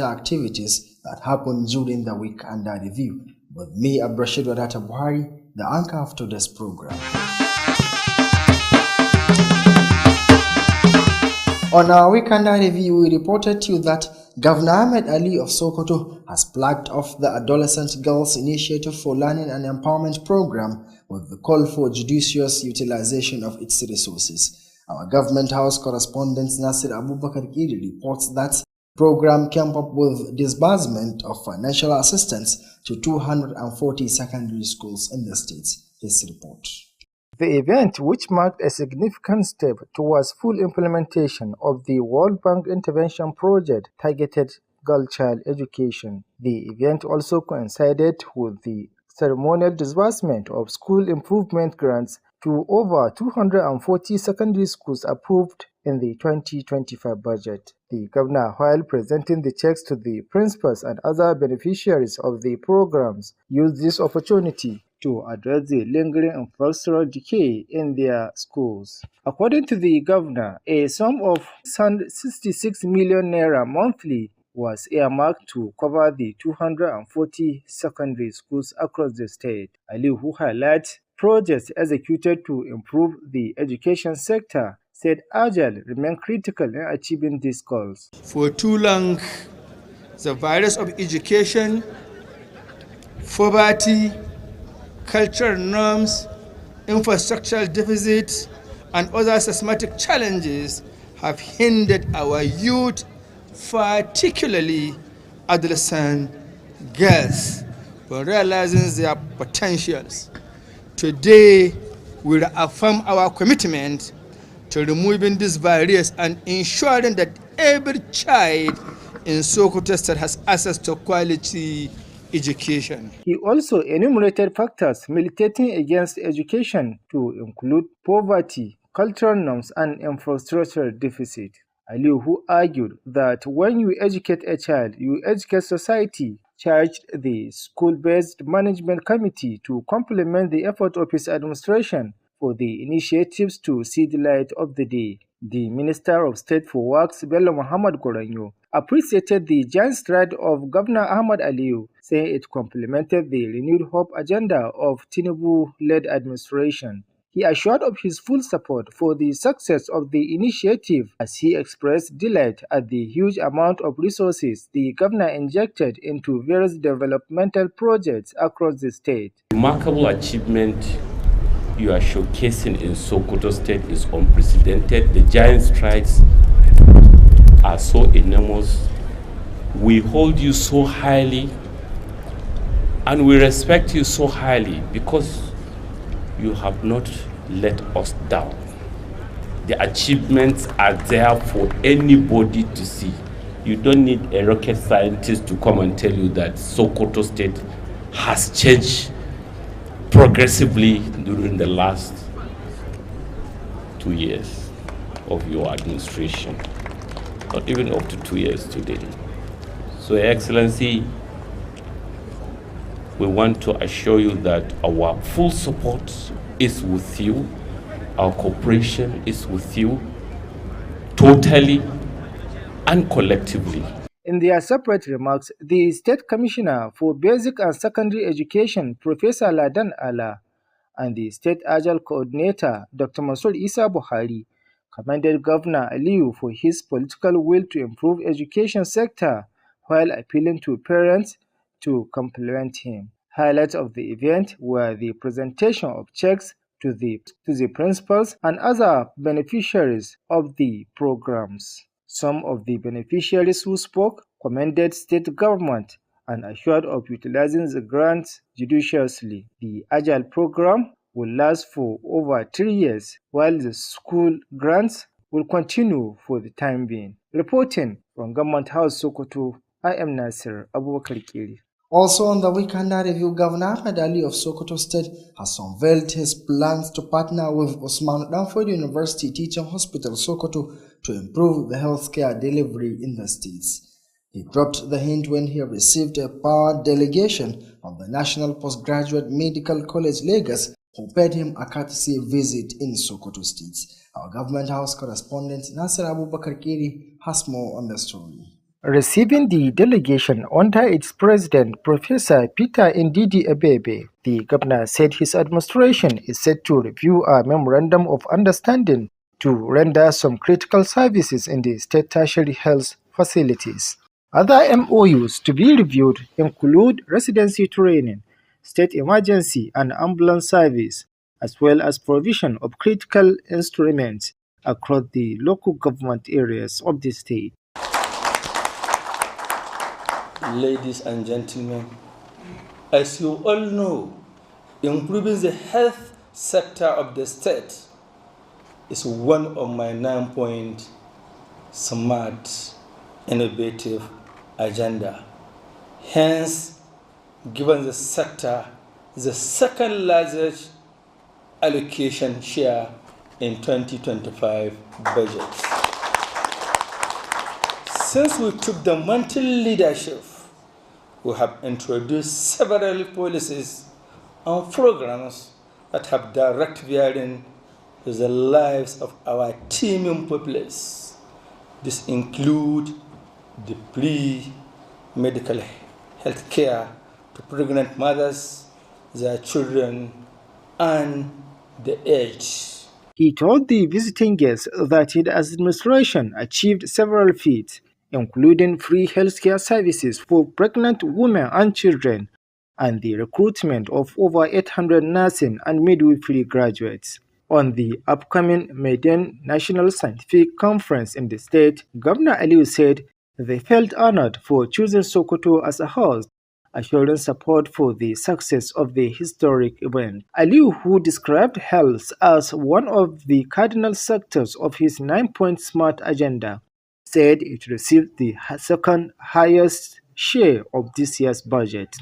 activities that happened during the week under review. With me, Abdurrashid Wadata Buhari, the anchor of today's program. On our week under review, we reported to you that Governor Ahmed Ali of Sokoto has flagged off the Adolescent Girls Initiative for Learning and Empowerment program with the call for judicious utilization of its resources. Our Government House correspondent Nasir Abubakar Giri reports that program came up with disbursement of financial assistance to 240 secondary schools in the state. This report. The event, which marked a significant step towards full implementation of the World Bank Intervention Project targeted girl-child education. The event also coincided with the ceremonial disbursement of school improvement grants to over 240 secondary schools approved in the 2025 budget. The governor, while presenting the checks to the principals and other beneficiaries of the programs, used this opportunity to address the lingering infrastructural decay in their schools. According to the governor, a sum of 66 million naira monthly was earmarked to cover the 240 secondary schools across the state. Ali, who highlights projects executed to improve the education sector, said agile remain critical in achieving these goals. For too long, the virus of education, poverty, cultural norms, infrastructural deficits, and other systematic challenges have hindered our youth, particularly adolescent girls, from realizing their potentials. Today, we reaffirm our commitment to removing these barriers and ensuring that every child in Sokoto State has access to quality education. He also enumerated factors militating against education to include poverty, cultural norms, and infrastructural deficit. Ali, who argued that when you educate a child, you educate society, charged the school-based management committee to complement the effort of his administration for the initiatives to see the light of the day. The Minister of State for Works, Bello Muhammad Goranyo, appreciated the giant stride of Governor Ahmad Aliyu, saying it complemented the renewed hope agenda of Tinubu-led administration. He assured of his full support for the success of the initiative as he expressed delight at the huge amount of resources the governor injected into various developmental projects across the state. Remarkable achievement you are showcasing in Sokoto State is unprecedented. The giant strides are so enormous. We hold you so highly and we respect you so highly because you have not let us down. The achievements are there for anybody to see. You don't need a rocket scientist to come and tell you that Sokoto State has changed progressively during the last 2 years of your administration, not even up to 2 years today. So, Your Excellency, we want to assure you that our full support is with you, our cooperation is with you, totally and collectively. In their separate remarks, the State Commissioner for Basic and Secondary Education, Professor Ladan Ala, and the State Agile Coordinator, Dr. Masoud Isa Buhari, commended Governor Aliyu for his political will to improve education sector while appealing to parents to complement him. Highlights of the event were the presentation of checks to the principals and other beneficiaries of the programs. Some of the beneficiaries who spoke commended state government and assured of utilizing the grants judiciously. The Agile program will last for over 3 years, while the school grants will continue for the time being. Reporting from Government House, Sokoto, I am Nasir Abubakar Kiri. Also on the week under review, Governor Ahmed Ali of Sokoto State has unveiled his plans to partner with Usman Danford University Teaching Hospital Sokoto to improve the healthcare delivery in the states. He dropped the hint when he received a power delegation from the National Postgraduate Medical College Lagos, who paid him a courtesy visit in Sokoto State. Our Government House correspondent Nasir Abubakar Kiri has more on the story. Receiving the delegation under its president, Professor Peter Ndidi Ebebe, the governor said his administration is set to review a memorandum of understanding to render some critical services in the state tertiary health facilities. Other MOUs to be reviewed include residency training, state emergency and ambulance service, as well as provision of critical instruments across the local government areas of the state. Ladies and gentlemen, as you all know, improving the health sector of the state is one of my 9-point smart, innovative agenda. Hence, given the sector the second largest allocation share in 2025 budget. Since we took the mantle leadership, we have introduced several policies and programs that have direct bearing to the lives of our teeming populace. This includes the pre-medical health care to pregnant mothers, their children, and the aged. He told the visiting guests that his administration achieved several feats, including free healthcare services for pregnant women and children, and the recruitment of over 800 nursing and midwifery graduates. On the upcoming Maiden National Scientific Conference in the state, Governor Aliu said they felt honored for choosing Sokoto as a host, assuring support for the success of the historic event. Aliu, who described health as one of the cardinal sectors of his 9-point SMART agenda, said it received the second highest share of this year's budget.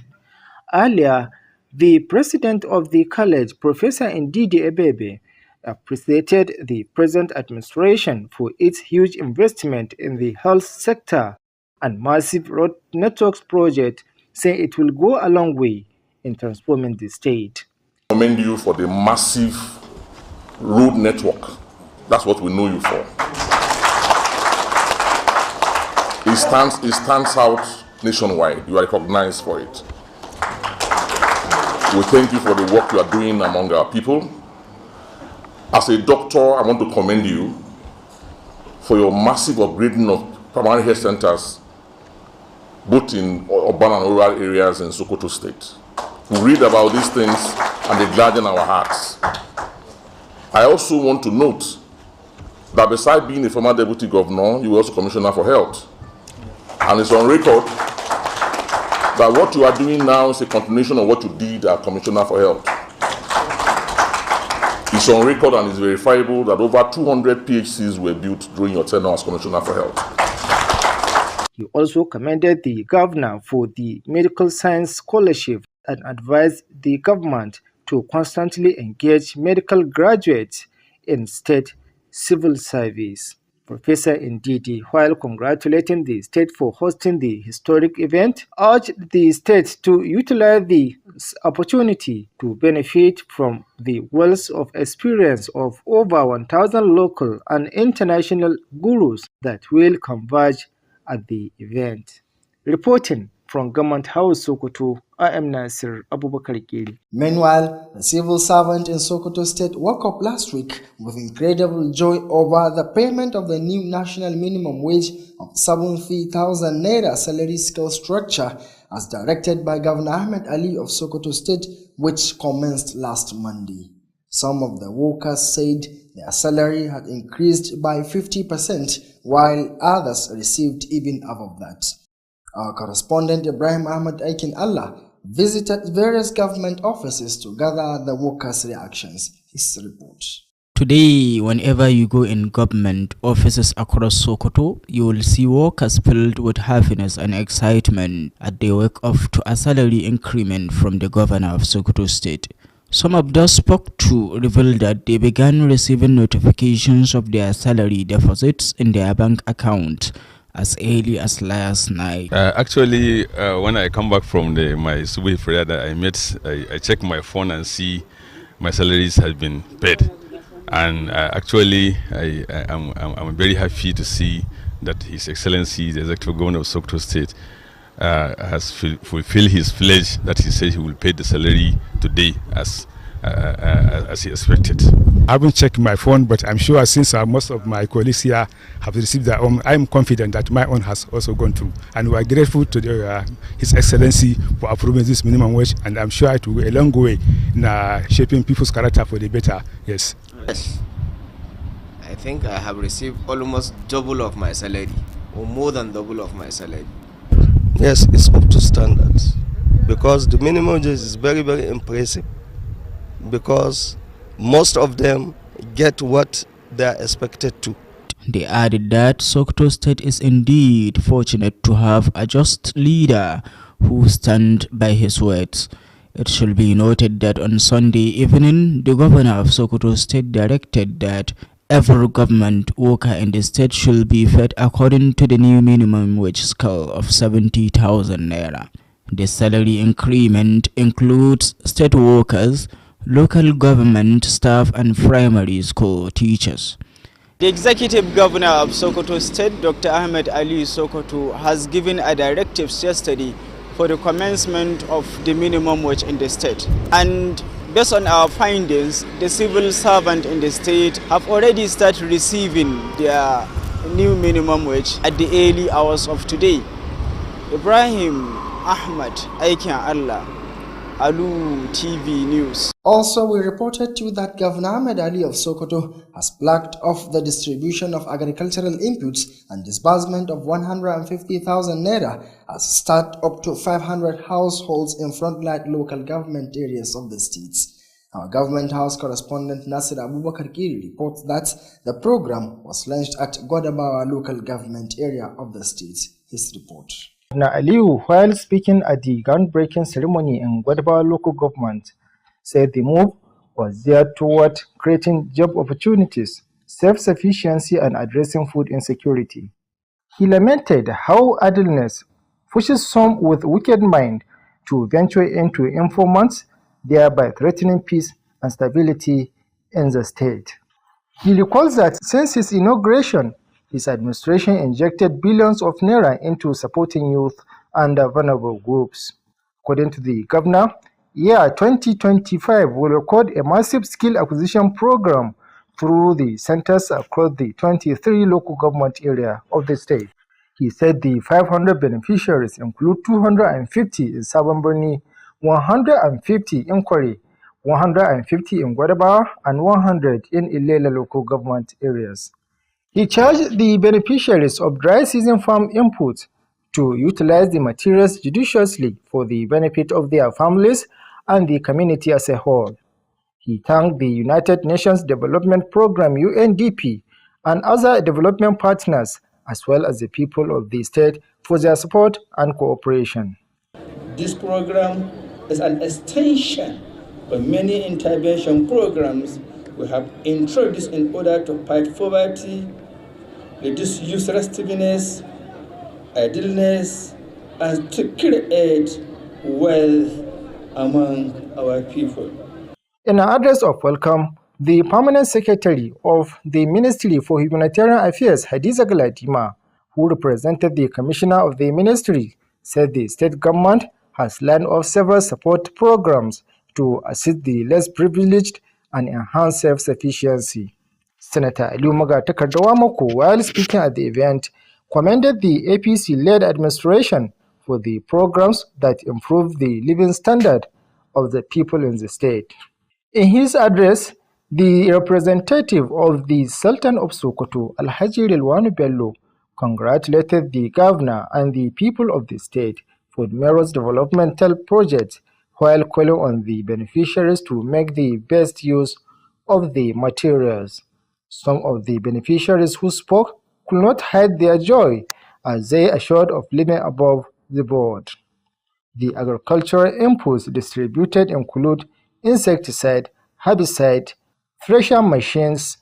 Earlier, the president of the college, Professor Ndidi Ebebe, appreciated the present administration for its huge investment in the health sector and massive road networks project, saying it will go a long way in transforming the state. I commend you for the massive road network. That's what we know you for. It stands out nationwide. You are recognized for it. We thank you for the work you are doing among our people. As a doctor, I want to commend you for your massive upgrading of primary health centers, both in urban and rural areas in Sokoto State. We read about these things and they gladden our hearts. I also want to note that besides being a former deputy governor, you were also commissioner for health. And it's on record that what you are doing now is a continuation of what you did as Commissioner for Health. It's on record and it's verifiable that over 200 PHCs were built during your tenure as Commissioner for Health. He also commended the governor for the medical science scholarship and advised the government to constantly engage medical graduates in state civil service. Professor Ndidi, while congratulating the state for hosting the historic event, urged the state to utilize the opportunity to benefit from the wealth of experience of over 1,000 local and international gurus that will converge at the event. Reporting from Government House, Sokoto, I am Nasir Abubakar Giri. Meanwhile, the civil servant in Sokoto State woke up last week with incredible joy over the payment of the new national minimum wage of 70,000 naira salary scale structure as directed by Governor Ahmed Ali of Sokoto State, which commenced last Monday. Some of the workers said their salary had increased by 50%, while others received even above that. Our correspondent Ibrahim Ahmed Aikin Allah visited various government offices to gather the workers' reactions. His report. Today, whenever you go in government offices across Sokoto, you will see workers filled with happiness and excitement as they wake up to a salary increment from the governor of Sokoto State. Some of those spoke to revealed that they began receiving notifications of their salary deposits in their bank account as early as last night. Actually, when I come back from my Subuhi prayer that I check my phone and see my salaries have been paid. And actually, I'm very happy to see that His Excellency, the Executive Governor of Sokoto State, has fulfilled his pledge that he said he will pay the salary today as he expected. I haven't checked my phone, but I'm sure since most of my colleagues here have received their own, I'm confident that my own has also gone through. And we are grateful to His Excellency for approving this minimum wage, and I'm sure it will go a long way in shaping people's character for the better. Yes. Yes. I think I have received almost double of my salary, or more than double of my salary. Yes, it's up to standards, because the minimum wage is very, very impressive, because most of them get what they are expected to. They added that Sokoto State is indeed fortunate to have a just leader who stands by his words. It should be noted that on Sunday evening, the governor of Sokoto State directed that every government worker in the state should be fed according to the new minimum wage scale of 70,000 naira. The salary increment includes state workers, local government staff and primary school teachers. The executive governor of Sokoto State, Dr. Ahmed Ali Sokoto, has given a directive yesterday for the commencement of the minimum wage in the state. And based on our findings, the civil servants in the state have already started receiving their new minimum wage at the early hours of today. Ibrahim Ahmad, Aikin Allah, Alu TV News. Also, we reported to you that Governor Ahmed Ali of Sokoto has plucked off the distribution of agricultural inputs and disbursement of 150,000 naira as start up to 500 households in frontline local government areas of the states. Our government house correspondent Nasir Abubakar Kiri reports that the program was launched at Godabawa local government area of the state. His report. Governor Aliyu, while speaking at the groundbreaking ceremony in Gwani local government, said the move was geared toward creating job opportunities, self-sufficiency, and addressing food insecurity. He lamented how idleness pushes some with wicked mind to venture into informants, thereby threatening peace and stability in the state. He recalls that since his inauguration, his administration injected billions of naira into supporting youth and vulnerable groups. According to the governor, year 2025 will record a massive skill acquisition program through the centers across the 23 local government areas of the state. He said the 500 beneficiaries include 250 in Sabon Birni, 150 in Kwari, 150 in Gwadabawa, and 100 in Ilela local government areas. He charged the beneficiaries of dry season farm inputs to utilize the materials judiciously for the benefit of their families and the community as a whole. He thanked the United Nations Development Programme UNDP and other development partners, as well as the people of the state, for their support and cooperation. This program is an extension of many intervention programs we have introduced in order to fight poverty, reduce youth restiveness, idleness, and to create wealth among our people. In an address of welcome, the Permanent Secretary of the Ministry for Humanitarian Affairs, Hadiza Galadima, who represented the Commissioner of the Ministry, said the state government has lined up several support programs to assist the less privileged and enhance self-sufficiency. Senator Aliyu Magatakardawa Mako, while speaking at the event, commended the APC-led administration for the programs that improve the living standard of the people in the state. In his address, the representative of the Sultan of Sokoto, Alhaji Rilwanu Bello, congratulated the governor and the people of the state for numerous developmental projects, while calling on the beneficiaries to make the best use of the materials. Some of the beneficiaries who spoke could not hide their joy as they assured of living above the board. The agricultural inputs distributed include insecticide, herbicide, thresher machines,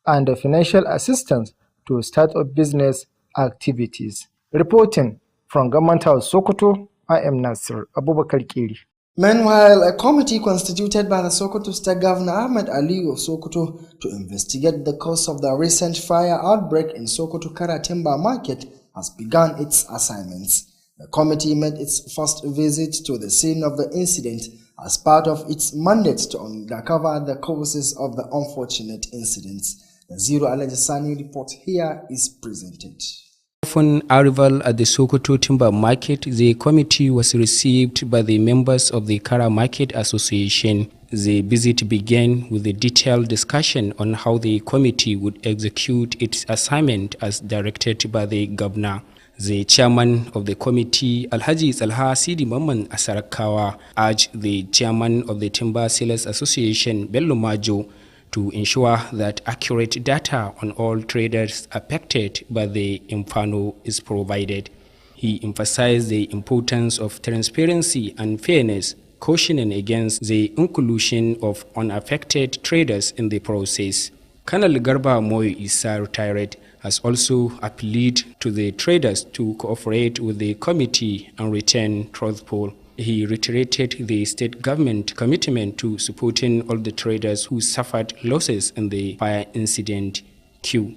and financial assistance to start up business activities. Reporting from Government House Sokoto, I am Nasir Abubakar Kiri. Meanwhile, a committee constituted by the Sokoto State Governor Ahmed Ali of Sokoto to investigate the cause of the recent fire outbreak in Sokoto Kara Timber Market has begun its assignments. The committee made its first visit to the scene of the incident as part of its mandate to uncover the causes of the unfortunate incidents. The Zero Alajasani report here is presented. Upon arrival at the Sokoto Timber Market, the committee was received by the members of the Kara Market Association. The visit began with a detailed discussion on how the committee would execute its assignment as directed by the governor. The chairman of the committee, Alhaji Salha Sidi Mamman Asarakawa, urged the chairman of the Timber Sellers Association, Bello Majo, to ensure that accurate data on all traders affected by the inferno is provided. He emphasized the importance of transparency and fairness, cautioning against the inclusion of unaffected traders in the process. Colonel Garba Moy Issa, retired, has also appealed to the traders to cooperate with the committee and return truthful. He reiterated the state government commitment to supporting all the traders who suffered losses in the fire incident. Q.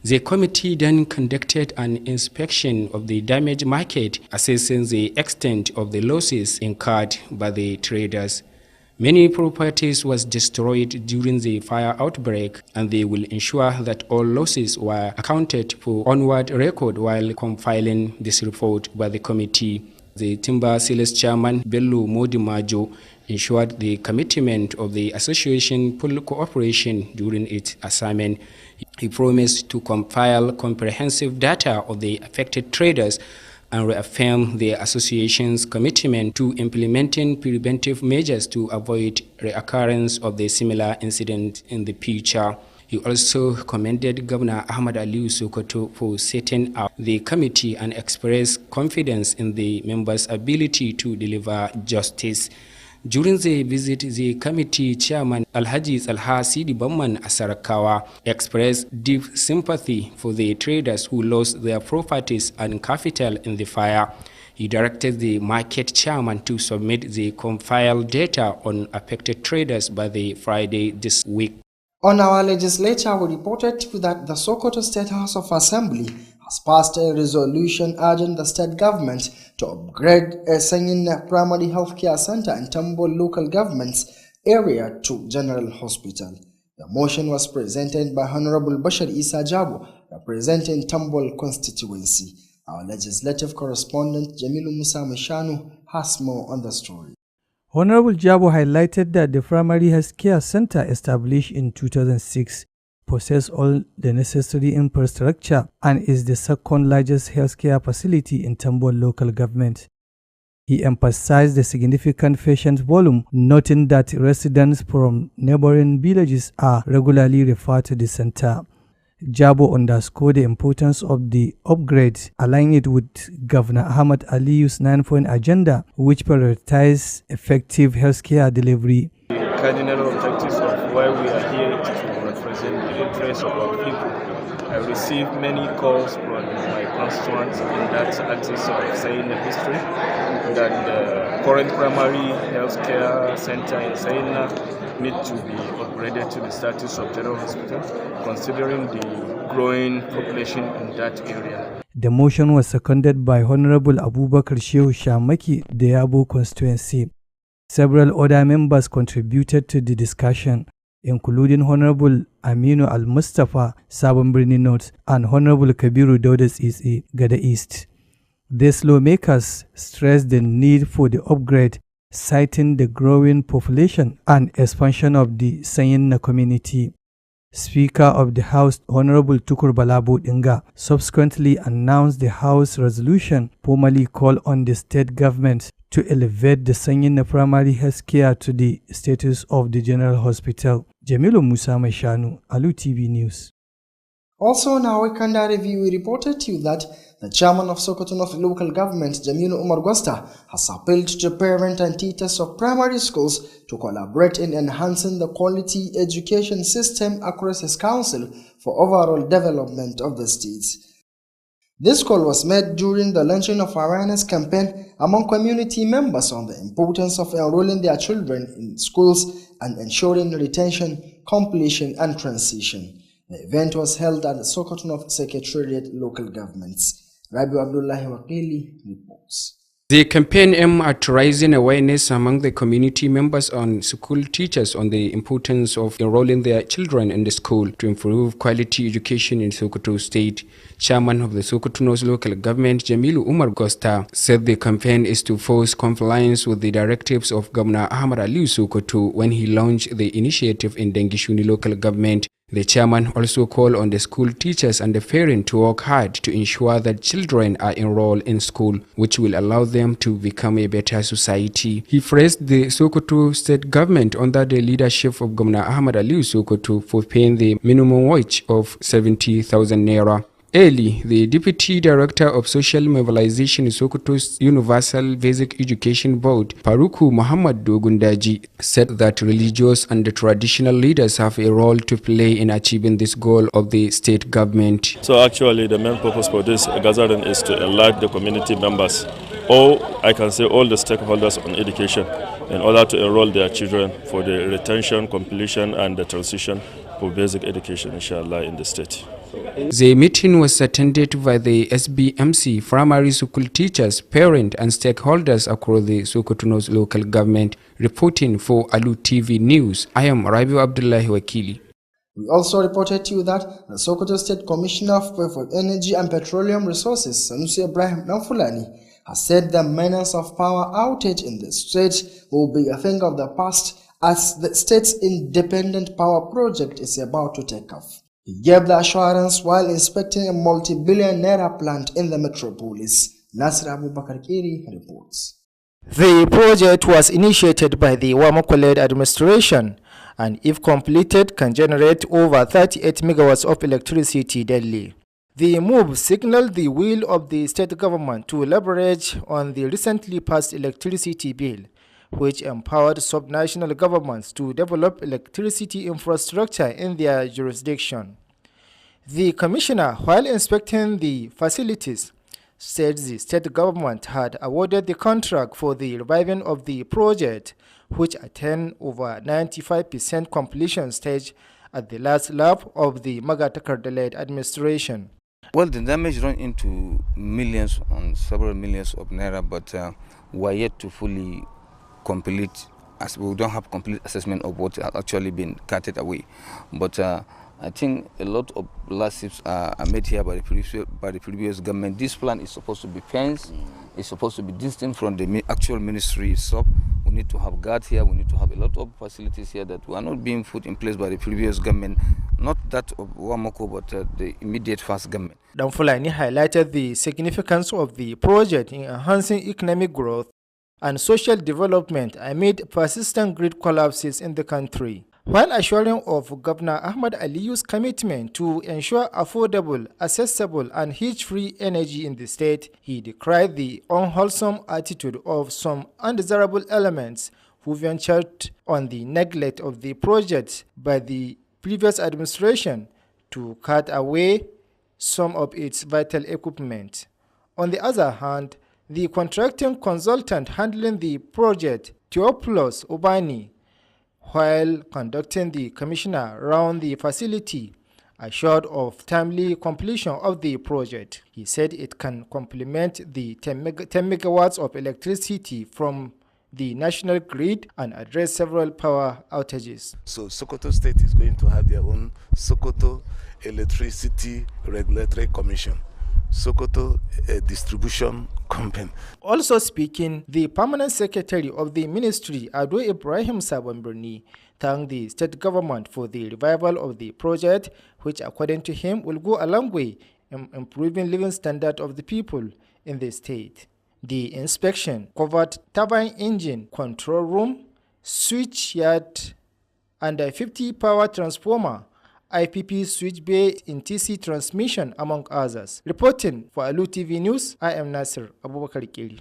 The committee then conducted an inspection of the damaged market, assessing the extent of the losses incurred by the traders. Many properties was destroyed during the fire outbreak, and they will ensure that all losses were accounted for onward record while compiling this report by the committee. The Timber Sellers chairman, Bello Modi Majo, ensured the commitment of the association full cooperation during its assignment. He promised to compile comprehensive data of the affected traders and reaffirm the association's commitment to implementing preventive measures to avoid reoccurrence of the similar incident in the future. He also commended Governor Ahmed Ali Sokoto for setting up the committee and expressed confidence in the members' ability to deliver justice. During the visit, the committee chairman Alhaji Salha Sidi Mamman Asarakawa expressed deep sympathy for the traders who lost their properties and capital in the fire. He directed the market chairman to submit the compiled data on affected traders by the Friday this week. On our legislature, we reported that the Sokoto State House of Assembly has passed a resolution urging the state government to upgrade a Sanyin Primary Healthcare Center in Tambol local government's area to General Hospital. The motion was presented by Honorable Bashar Isa Jabo, representing Tambol constituency. Our legislative correspondent Jamilu Musa Mishanu has more on the story. Honorable Jabo highlighted that the primary health care center established in 2006 possesses all the necessary infrastructure and is the second largest healthcare facility in Tambol local government. He emphasized the significant patient volume, noting that residents from neighboring villages are regularly referred to the center. Jabo underscored the importance of the upgrade, aligning it with Governor Ahmed Ali's 9-point agenda, which prioritizes effective healthcare delivery. The cardinal objectives of why we are here is to represent the interests of our people. I received many calls from my constituents in that axis of saying the history that the current primary healthcare center in Saina need to be upgraded to the status of general hospital, considering the growing population in that area. The motion was seconded by Honorable Abubakar Shehu Shamaki, the Yabon constituency. Several other members contributed to the discussion, including Honorable Aminu Al-Mustafa, Sabon Birni North, and Honorable Kabiru Daudas Isi, Gada East. These lawmakers stressed the need for the upgrade, citing the growing population and expansion of the Sayinna community. Speaker of the House, Honorable Tukur Balabo Dinga, subsequently announced the House resolution formally called on the state government to elevate the Sayinna primary health care to the status of the general hospital. Jamilu Musa Meshanu, Alu TV News. Also in our weekend review, we reported to you that the chairman of Sokoto North Local Government, Jamilu Umar Gosta, has appealed to parents and teachers of primary schools to collaborate in enhancing the quality education system across his council for overall development of the state. This call was made during the launching of awareness campaign among community members on the importance of enrolling their children in schools and ensuring retention, completion and transition. The event was held at the Sokoto North Secretariat Local Governments. Rabi Abdullahi Wakili reports. The campaign aimed at raising awareness among the community members and school teachers on the importance of enrolling their children in the school to improve quality education in Sokoto State. Chairman of the Sokoto North Local Government, Jamilu Umar Gosta, said the campaign is to force compliance with the directives of Governor Ahmad Ali Sokoto when he launched the initiative in Dengishuni Local Government. The chairman also called on the school teachers and the parents to work hard to ensure that children are enrolled in school, which will allow them to become a better society. He praised the Sokoto state government under the leadership of Governor Ahmad Ali Sokoto for paying the minimum wage of 70,000 naira. Early, the Deputy Director of Social Mobilization in Sokoto's Universal Basic Education Board, Paruku Muhammad Dogundaji, said that religious and the traditional leaders have a role to play in achieving this goal of the state government. So actually the main purpose for this gathering is to enlighten the community members, or I can say all the stakeholders on education, in order to enroll their children for the retention, completion and the transition for basic education, inshallah, in the state. The meeting was attended by the SBMC, primary school teachers, parents and stakeholders across the Sokoto North local government. Reporting for Alu TV News, I am Rabi Abdullahi Wakili. We also reported to you that the Sokoto State Commissioner for Energy and Petroleum Resources, Sanusi Ibrahim Namfulani, has said the menace of power outage in the state will be a thing of the past as the state's independent power project is about to take off. He gave the assurance while inspecting a multi-billion naira plant in the metropolis. Nasir Abubakar Kiri reports. The project was initiated by the Wamokoled administration and if completed can generate over 38 megawatts of electricity daily. The move signaled the will of the state government to leverage on the recently passed electricity bill, which empowered subnational governments to develop electricity infrastructure in their jurisdiction. The commissioner, while inspecting the facilities, said the state government had awarded the contract for the reviving of the project, which attained over 95% completion stage at the last lap of the Magatakar-led administration. Well, the damage run into millions on several millions of naira, but we are yet to fully complete, as we don't have complete assessment of what has actually been carted away. But I think a lot of lawsuits are made here by the previous government. This plan is supposed to be fenced, it's supposed to be distant from the actual ministry itself. We need to have guards here, we need to have a lot of facilities here that were not being put in place by the previous government, not that of Wamoko, but the immediate first government. Damfulani highlighted the significance of the project in enhancing economic growth and social development amid persistent grid collapses in the country. While assuring of Governor Ahmad Ali's commitment to ensure affordable, accessible and hitch-free energy in the state, he decried the unwholesome attitude of some undesirable elements who ventured on the neglect of the project by the previous administration to cut away some of its vital equipment. On the other hand, the contracting consultant handling the project, Theophilus Ubani, while conducting the commissioner around the facility, assured of timely completion of the project. He said it can complement the 10 megawatts of electricity from the national grid and address several power outages. So Sokoto State is going to have their own Sokoto Electricity Regulatory Commission, Sokoto Distribution Company. Also speaking, the permanent secretary of the ministry, Ado Ibrahim Sabonburni, thanked the state government for the revival of the project, which according to him will go a long way in improving living standard of the people in the state. The inspection covered turbine engine, control room, switch yard, and a 50 power transformer, IPP switch bay in TC transmission, among others. Reporting for Alu TV News, I am Nasir Abubakar Kiri.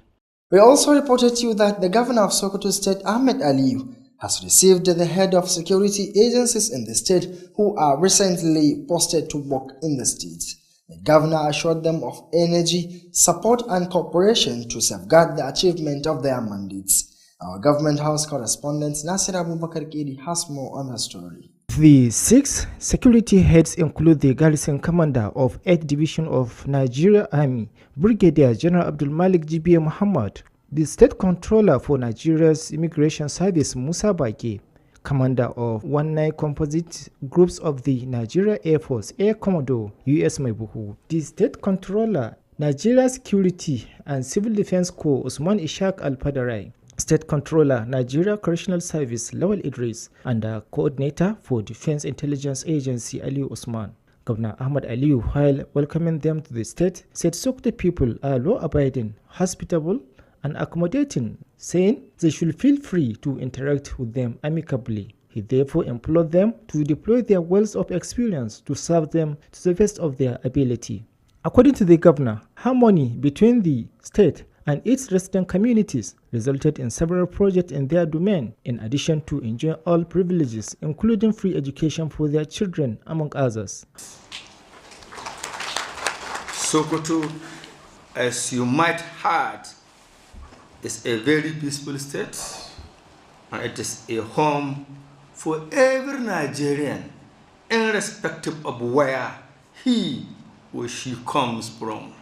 We also reported to you that the governor of Sokoto State, Ahmed Aliyu, has received the head of security agencies in the state who are recently posted to work in the state. The governor assured them of energy, support and cooperation to safeguard the achievement of their mandates. Our Government House correspondent Nasir Abubakar Kedi has more on the story. The 6 security heads include the garrison commander of 8th Division of Nigeria Army, Brigadier General Abdul Malik Jibiya Muhammad, the State Controller for Nigeria's Immigration Service Musa Bage, Commander of 19 Composite Groups of the Nigeria Air Force Air Commodore U.S. Maibuhu, the State Controller, Nigeria Security and Civil Defense Corps Usman Ishaq Al-Padarai, State Controller, Nigeria Correctional Service Lawal Idris, and the Coordinator for Defense Intelligence Agency Aliyu Usman. Governor Ahmad Aliyu, while welcoming them to the state, said Sokoto people are law-abiding, hospitable, and accommodating, saying they should feel free to interact with them amicably. He therefore implored them to deploy their wealth of experience to serve them to the best of their ability. According to the governor, harmony between the state and its resident communities resulted in several projects in their domain, in addition to enjoying all privileges, including free education for their children, among others. Sokoto, as you might heard, is a very peaceful state, and it is a home for every Nigerian, irrespective of where he or she comes from.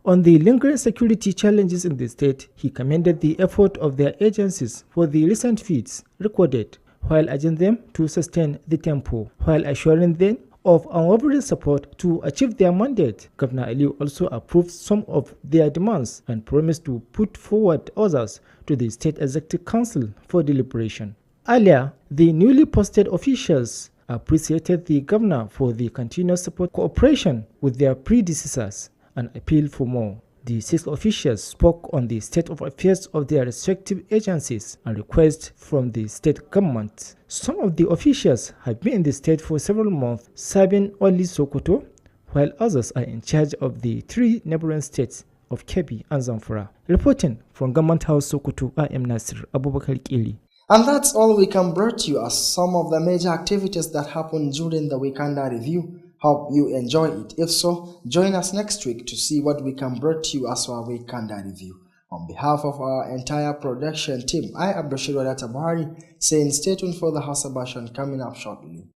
On the lingering security challenges in the state, he commended the effort of their agencies for the recent feats recorded, while urging them to sustain the tempo, while assuring them of unwavering support to achieve their mandate. Governor Aliyu also approved some of their demands and promised to put forward others to the State Executive Council for deliberation. Earlier, the newly posted officials appreciated the governor for the continuous support cooperation with their predecessors and appealed for more. The 6 officials spoke on the state of affairs of their respective agencies and requests from the state government. Some of the officials have been in the state for several months, serving only Sokoto, while others are in charge of the 3 neighboring states of Kebbi and Zamfara. Reporting from Government House Sokoto, I am Nasir Abubakar Kili. And that's all we can bring to you as some of the major activities that happened during the Weekender Review. Hope you enjoy it. If so, join us next week to see what we can bring to you as our Weekender Review. On behalf of our entire production team, I am Bashir Tabari, saying stay tuned for the House Abashan coming up shortly.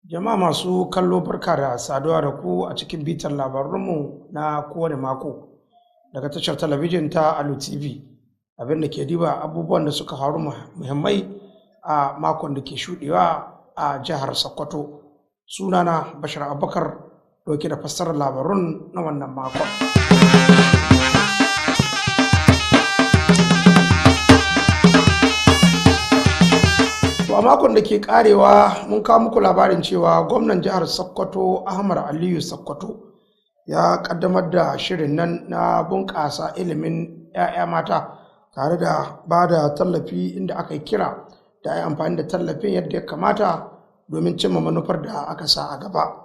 Jama'a masu kallo barka da saduwa da ku a cikin bitar labarunmu na kowane mako daga tashar talabijin ta Alu TV, abinda ke diba abubuwan da suka faru muhimmai a makon da ke shudewa a jihar Sokoto. Sunana Bashir Abubakar, dauke da fassarar labarun na wannan makon. A makon da ke karewa mun kawo muku labarin cewa gwamnan jihar Sokoto Ahmad Aliyu Sokoto ya kaddamar da shirin nan na bunƙasa ilimin 'ya'ya mata tare da ba da tallafi inda aka yi kira da ya amfani da tallafin yadda ya kamata domin cimma manufar da aka sa a gaba.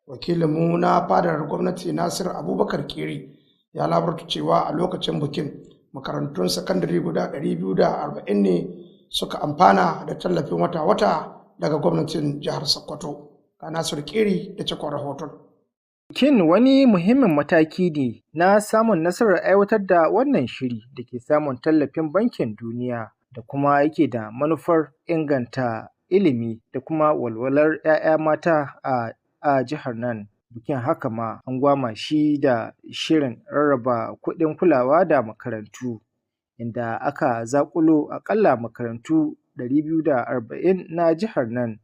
Wakilinmu na fadar gwamnati Nasir Abubakar Kiri ya labarta cewa a lokacin bikin makarantun sakandare guda 240 ne suka amfana da tallafin wata-wata daga gwamnatin jihar Sokoto. Ga Nasir Kiri da cikon rahoton. Bikin wani muhimmin mataki ne na samun nasarar aiwatar da wannan shiri da ke samun tallafin Bankin Duniya da kuma yake da manufar inganta ilimi da kuma walwalar 'ya'ya mata a jihar nan. Bikin haka ma an gwama shi da shirin rarraba kuɗin kulawa da makarantu, inda aka zaƙulo aƙalla makarantu 240 na jihar nan,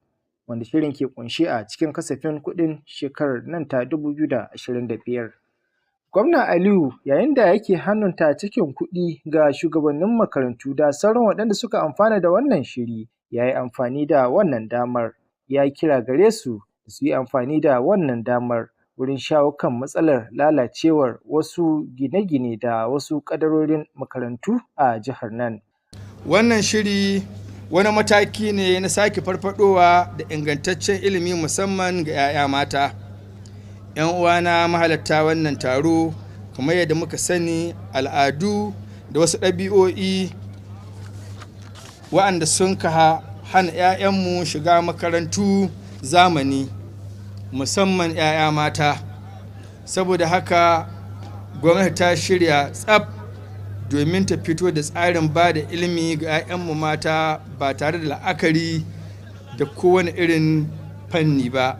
wanda shirin ke ƙunshe a cikin kasafin kuɗin shekarar nan ta 2025. Gwamna Aliyu yayin da yake hannunta cikin kuɗi ga shugabannin makarantu da sauran waɗanda suka amfana da wannan shiri, ya yi amfani da wannan damar, ya yi kira gare su da su yi amfani da wannan damar wurin shawo kan matsalar lalacewar wasu gine-gine da wasu ƙadarorin makarantu a jihar nan. Wannan shiri wani mataki ne na sake farfadowa da ingantaccen ilimi musamman ga 'ya'ya mata. 'Yan uwana mahalarta wannan taro, kamar yadda muka sani, al'adu da wasu ɗabi'o'i wa'anda sun ka hana 'ya'yanmu shiga makarantu zamani, musamman 'ya'ya mata. Saboda haka gwamnati ta shirya tsaf domin ta fito da tsarin ba da ilimi ga 'ya'yanmu mata ba tare da la'akari da kowane irin fanni ba.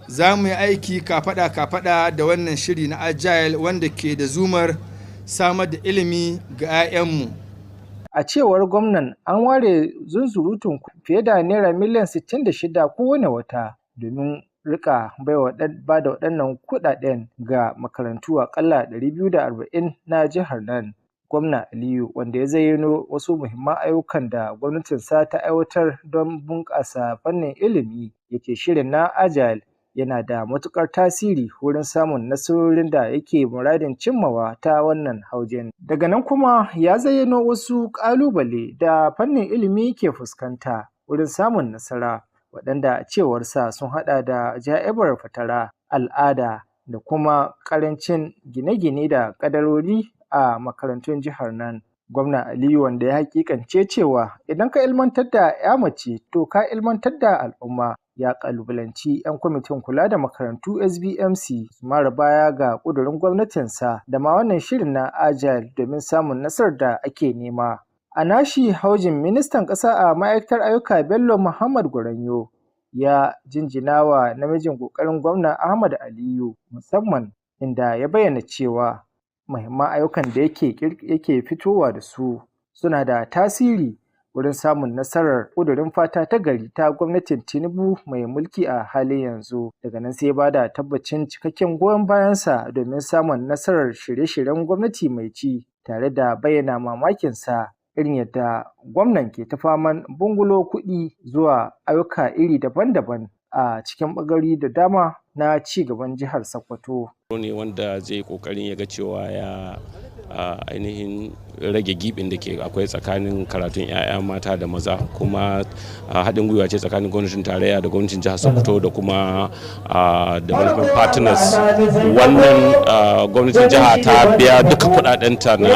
Za mu yi aiki kafaɗa-kafaɗa da wannan shiri na Agile wanda ke da zumar samar da ilimi ga 'ya'yanmu. A cewar gwamnan, an ware zunzurutun fiye da naira miliyan 66 kowane wata domin rika ba da waɗannan kuɗaɗen ga makarantu aƙalla 240 na jihar nan. Gwamna Aliyu, wanda ya zayyano wasu muhimman ayyukan da gwamnatinsa ta aiwatar don bunƙasa fannin ilimi, yake shirin na Agile yana da matuƙar tasiri wurin samun nasarorin da yake muradin cimmawa ta wannan haujen. Daga nan kuma ya zayyano wasu ƙalubale da fannin ilimi ke fuskanta wurin samun nasara, waɗanda a cewarsa sun haɗa da ja'ibar fatara, al'ada da kuma ƙarancin gine-gine da ƙadarori a makarantun jihar nan. Gwamna Aliyu, wanda ya hakikance cewa idan ka ilmantar da 'ya mace to ka ilmantar da al'umma, ya kalubalanci 'yan kwamitin kula da makarantu SBMC su mara baya ga ƙudurin gwamnatinsa da ma wannan shirin na Agile domin samun nasarar da ake nema. A nashi haujin, ministan ƙasa a ma'aikatar ayyuka Bello Muhammad Gwaranyo ya jinjina wa namijin ƙoƙarin gwamna Ahmad Aliyu musamman, inda ya bayyana cewa muhimman ayyukan da yake fitowa da su suna da tasiri wurin samun nasarar ƙudurin fata ta gari ta gwamnatin Tinubu mai mulki a halin yanzu. Daga nan sai ba da tabbacin cikakken goyon bayansa domin samun nasarar shirye-shiryen gwamnati mai ci, tare da bayyana mamakinsa irin yadda gwamnan ke ta faman bungulo kuɗi zuwa ayyuka iri daban-daban a cikin ɓangarori da dama na ci gaban jihar Sokoto. Ne wanda zai kokarin ya ga cewa ya ainihin rage gibin da ke akwai tsakanin karatun 'ya'ya mata da maza, kuma haɗin gwiwa ce tsakanin gwamnatin tarayya da gwamnatin jihar Sokoto da kuma development partners. Wannan gwamnatin jiha ta biya duka kuɗaɗenta na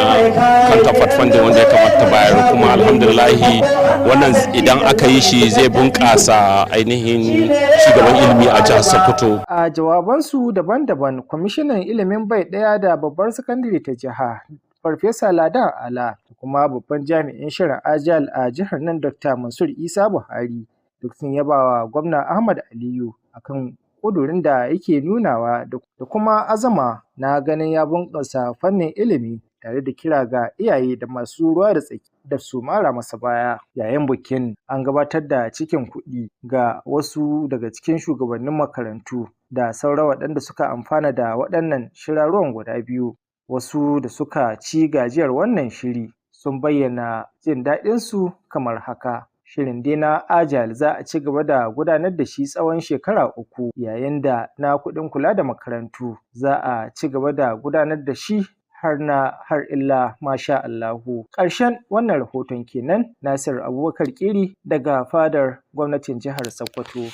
counterpart funding wanda ya kamata bayar, kuma alhamdulillahi wannan idan aka yi shi zai bunƙasa ainihin shugaban ilimi a jihar Sokoto. A jawabansu daban-daban, kwamishinan ilimin bai ɗaya da babbar sakandare ta jiha Farfesa Ladan Ala da kuma babban jami'in shirin Agile a jihar nan Dr. Mansur Isa Buhari duk sun yaba wa gwamna Ahmad Aliyu akan ƙudurin da yake nunawa da kuma azama na ganin ya bunƙasa fannin ilimi, tare da kira ga iyaye da masu ruwa da tsaki da su mara masa baya. Yayin bikin an gabatar da cikin kuɗi ga wasu daga cikin shugabannin makarantu da sauran waɗanda suka amfana da waɗannan shirarruwan guda biyu. Wasu da suka ci gajiyar wannan shiri sun bayyana jin daɗinsu kamar haka. Shirin dai na Agile za a ci gaba da gudanar da shi tsawon shekara 3, yayin da na kuɗin kula da makarantu za a ci gaba da gudanar da shi har illa masha Allahu. Ƙarshen wannan rahoton kenan. Nasir Abubakar Kiri daga fadar gwamnatin jihar Sokoto.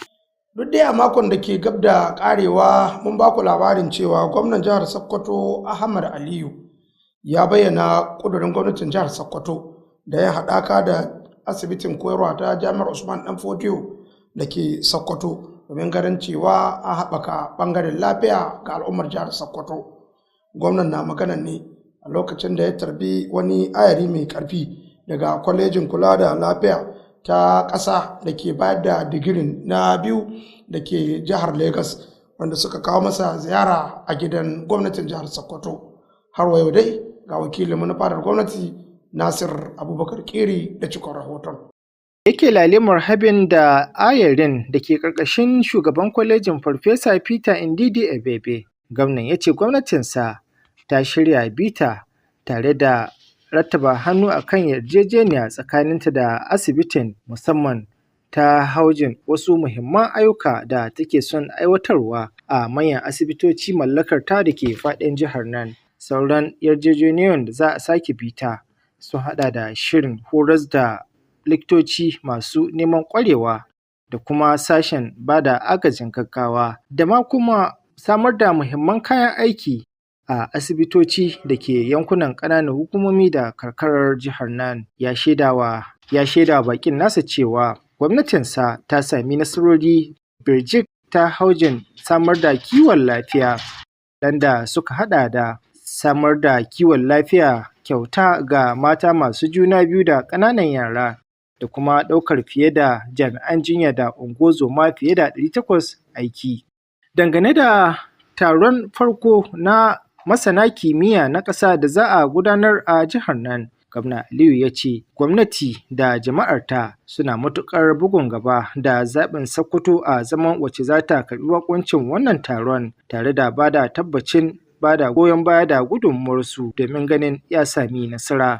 Duk dai a makon da ke gab da karewa mun ba ku labarin cewa gwamnan jihar Sokoto Ahmad Aliyu ya bayyana ƙudurin gwamnatin jihar Sokoto da ya haɗaka da asibitin koyarwa ta Jami'ar Usman Dan Fodio da ke Sokoto domin ganin cewa a haɓaka ɓangaren lafiya ga al'ummar jihar Sokoto. Gwamnan na magana ne a lokacin da ya tarbi wani ayari mai ƙarfi daga kwalejin kula da lafiya ta ƙasa da ke bayar da digirin na biyu da ke jihar Legas, wanda suka kawo masa ziyara a gidan gwamnatin jihar Sokoto. Har wa yau dai ga wakilin na fadar gwamnati Nasir Abubakar Kiri da cikon rahoton. Yake lalimar habin da ayarin da ke ƙarƙashin shugaban kwalejin Farfesa Peter Ndidi Ebebe, gwamnan ya ce gwamnatinsa ta shirya bita tare da rattaba hannu a kan yarjejeniya tsakaninta da asibitin, musamman ta haujin wasu muhimman ayyuka da take son aiwatarwa a manyan asibitoci mallakar ta da ke faɗin jihar nan. Sauran yarjejeniyoyin da za a sake bita sun haɗa da shirin horas da likitoci masu neman ƙwarewa da kuma sashen ba da agajin gaggawa da ma kuma samar da muhimman kayan aiki a asibitoci da ke yankunan ƙananan hukumomi da karkarar jihar nan. Ya shaidawa bakin nasa cewa gwamnatinsa ta sami nasarori birjik ta haujin samar da kiwon lafiya, da suka haɗa da samar da kiwon lafiya kyauta ga mata masu juna biyu da ƙananan yara, da kuma ɗaukar fiye da jami'an jinya da ungozoma fiye da 800 aiki. Dangane da taron farko na masana kimiyya na ƙasa da za a gudanar a jihar nan, Gwamna Aliyu ya ce gwamnati da jama'arta suna matuƙar bugun gaba da zaɓin Sokoto a zaman wacce za ta karɓi bakuncin wannan taron, tare da ba da tabbacin ba da goyon baya da gudunmuwarsu domin ganin ya sami nasara.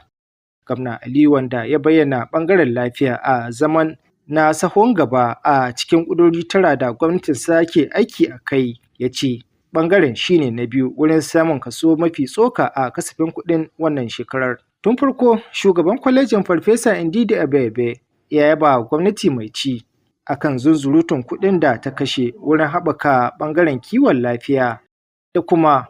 Gwamna Aliyu, wanda ya bayyana ɓangaren lafiya a zaman na sahun gaba a cikin ƙudurori 9 da gwamnatinsa ke aiki a kai, ya ce ɓangaren shine na biyu wurin samun kaso mafi tsoka a kasafin kuɗin wannan shekarar. Tun farko, shugaban kwalejin Farfesa Ndidi Ebebe ya yaba gwamnati mai ci akan zunzurutun kuɗin da ta kashe wurin haɓaka ɓangaren kiwon lafiya da kuma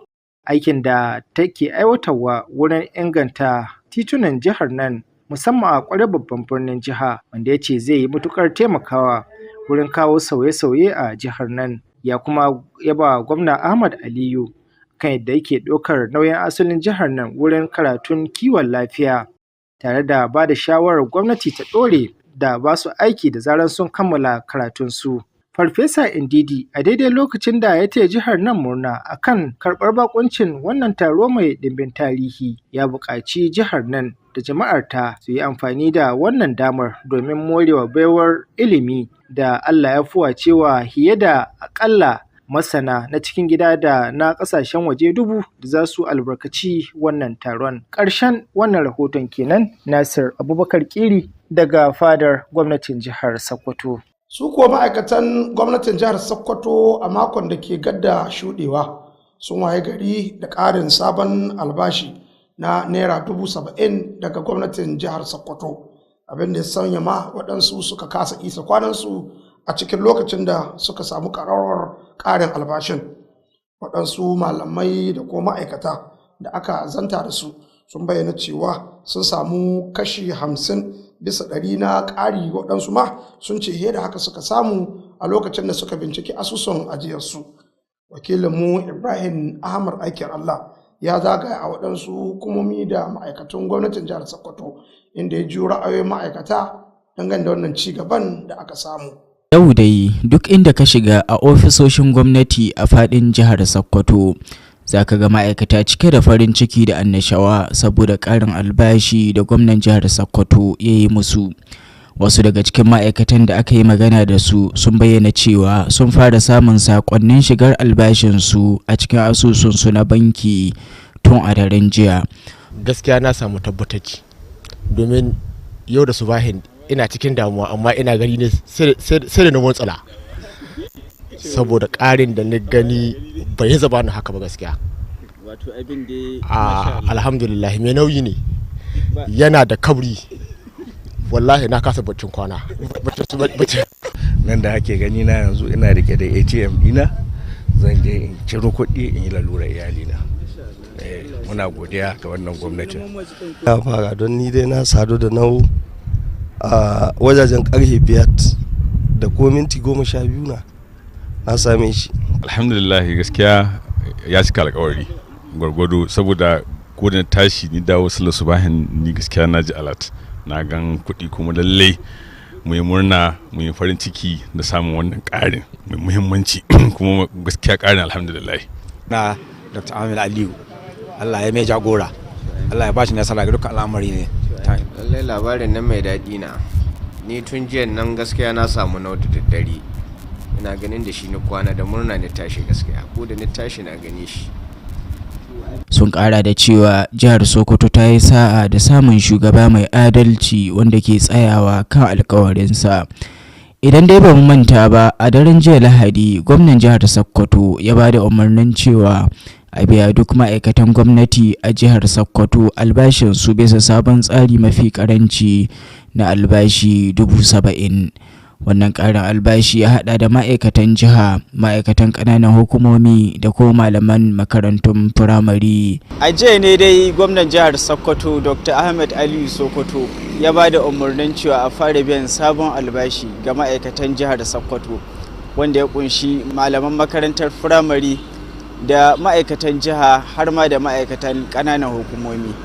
aikin da take aiwatarwa wurin inganta titunan jihar nan, musamman a ƙwarar babban birnin jiha, wanda ya ce zai yi matuƙar taimakawa wurin kawo sauye-sauye a jihar nan. Ya kuma yaba gwamna Ahmad Aliyu kan yadda yake ɗaukar nauyin asalin jihar nan wurin karatun kiwon lafiya, tare da ba da shawarar gwamnati ta ɗore da ba su aiki da zarar sun kammala karatunsu. Farfesa Ndidi, a daidai lokacin da ya taya jihar nan murna akan karɓar bakuncin wannan taro mai ɗimbin tarihi, ya buƙaci jihar nan da jama'arta su yi amfani da wannan damar domin morewa baiwar ilimi da Allah ya fuwacewa fiye da aƙalla masana na cikin gida da na ƙasashen waje 1000 da za su albarkaci wannan taron. Ƙarshen wannan rahoton kenan. Nasir Abubakar Kiri daga fadar gwamnatin jihar Sokoto. Su kuwa ma'aikatan gwamnatin jihar Sokoto a makon da ke gadda shuɗewa sun waye gari da ƙarin sabon albashi na naira 70,000 daga gwamnatin jihar Sokoto, abin da ya sanya ma waɗansu suka kasa isa kwanansu a cikin lokacin da suka samu ƙararrawar ƙarin albashin. Waɗansu malamai da kuma ma'aikata da aka zanta da su sun bayyana cewa sun samu kashi 50% na ƙari, waɗansu ma sun ce da haka suka samu a lokacin da suka binciki asusun ajiyarsu. Wakilinmu Ibrahim Ahmad Aikin Allah ya zagaya a waɗansu hukumomi da ma'aikatan gwamnatin jihar Sokoto, inda ya ji ra'ayoyin ma'aikata dangane da wannan ci gaban da aka samu. Yau dai duk inda ka shiga a ofisoshin gwamnati a faɗin jihar Sokoto, za ka ga ma'aikata cike da farin ciki da annashawa saboda ƙarin albashi da gwamnan jihar Sokoto ya yi musu. Wasu daga cikin ma'aikatan da aka yi magana da su sun bayyana cewa sun fara samun sakonnin shigar albashinsu a cikin asusunsu na banki tun a daren jiya. Gaskiya na samu tabbatacci, domin yau da subahin ina cikin damuwa, amma ina gani ne sai da na motsala saboda ƙarin da na gani bai zaba ni haka ba gaskiya. wato abin da alhamdulillah mai nauyi ne, yana da kabri, wallahi na kasa baccin kwana. Nan da ake gani na yanzu ina rike da ATM dina, zan je in ciro kuɗi in yi lalura iyalina. Muna godiya ga wannan gwamnati. Ya fara don ni dai na sadu da nau a wajajen karfe 5 da ko minti 12 na same shi. Alhamdulillah gaskiya ya cika alƙawari gwargwado, saboda ko da tashi ni dawo sallar subahin ni gaskiya na ji alat, na gan kuɗi kuma lallai mu yi murna, mu yi farin ciki da samun wannan ƙarin mai muhimmanci kuma gaskiya ƙarin alhamdulillah. Na Dr. Ahmed Aliyu, Allah ya mai jagora, Allah ya bashi nasara ga dukkan al'amari ne. Lallai labarin nan mai daɗi na, ni tun jiya nan gaskiya na samu nau da daddare, ina ganin da shi ni kwana da murna ni tashi gaskiya, ko da ni tashi na gani shi. Sun kara da cewa jihar Sokoto ta yi sa'a da samun shugaba mai adalci wanda ke tsayawa kan alkawarinsa. Idan dai ba mu manta ba, a daren jiya Lahadi gwamnan jihar Sokoto ya ba da umarnin cewa a biya duk ma'aikatan gwamnati a jihar Sokoto albashinsu bisa sabon tsari mafi karanci na albashi 70,000. Wannan ƙarin albashi ya haɗa da ma'aikatan jiha, ma'aikatan ƙananan hukumomi da kuma malaman makarantun firamare. A jiya ne dai gwamnan jihar Sokoto Dr. Ahmed Aliyu Sokoto ya ba da umarnin cewa a fara biyan sabon albashi ga ma'aikatan jihar Sokoto, wanda ya kunshi malaman makarantar firamare da ma'aikatan jiha har ma da ma'aikatan ƙananan hukumomi.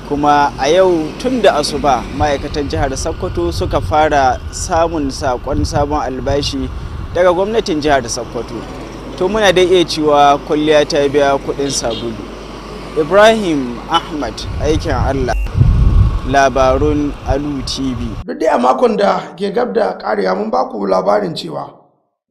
Kuma a yau tun da asuba ma'aikatan jihar Sokoto suka fara samun sakon sabon albashi daga gwamnatin jihar Sokoto. To muna da iya cewa kwalliya ta biya kuɗin sabulu. Ibrahim Ahmad, aikin Allah, labarun Alu TV. Duk dai a makon da ke gab da ƙariya mun baku labarin cewa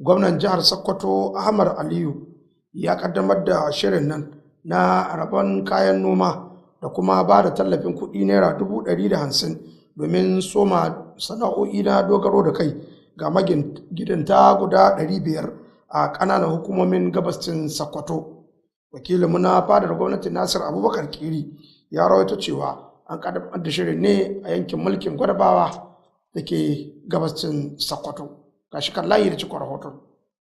gwamnan jihar Sokoto Ahmad Aliyu ya kaddamar da shirin nan na rabon kayan noma da kuma ba da tallafin kuɗi naira 150,000 domin soma sana'o'i na dogaro da kai ga magidanta guda 500 a ƙananan hukumomin gabashin Sokoto. Wakilinmu na fadar gwamnati Nasir Abubakar Kiri ya rawaito cewa an kaddamar da shirin ne a yankin mulkin Gwadabawa da ke gabashin Sokoto. Gashi kan layi da cikon rahoton.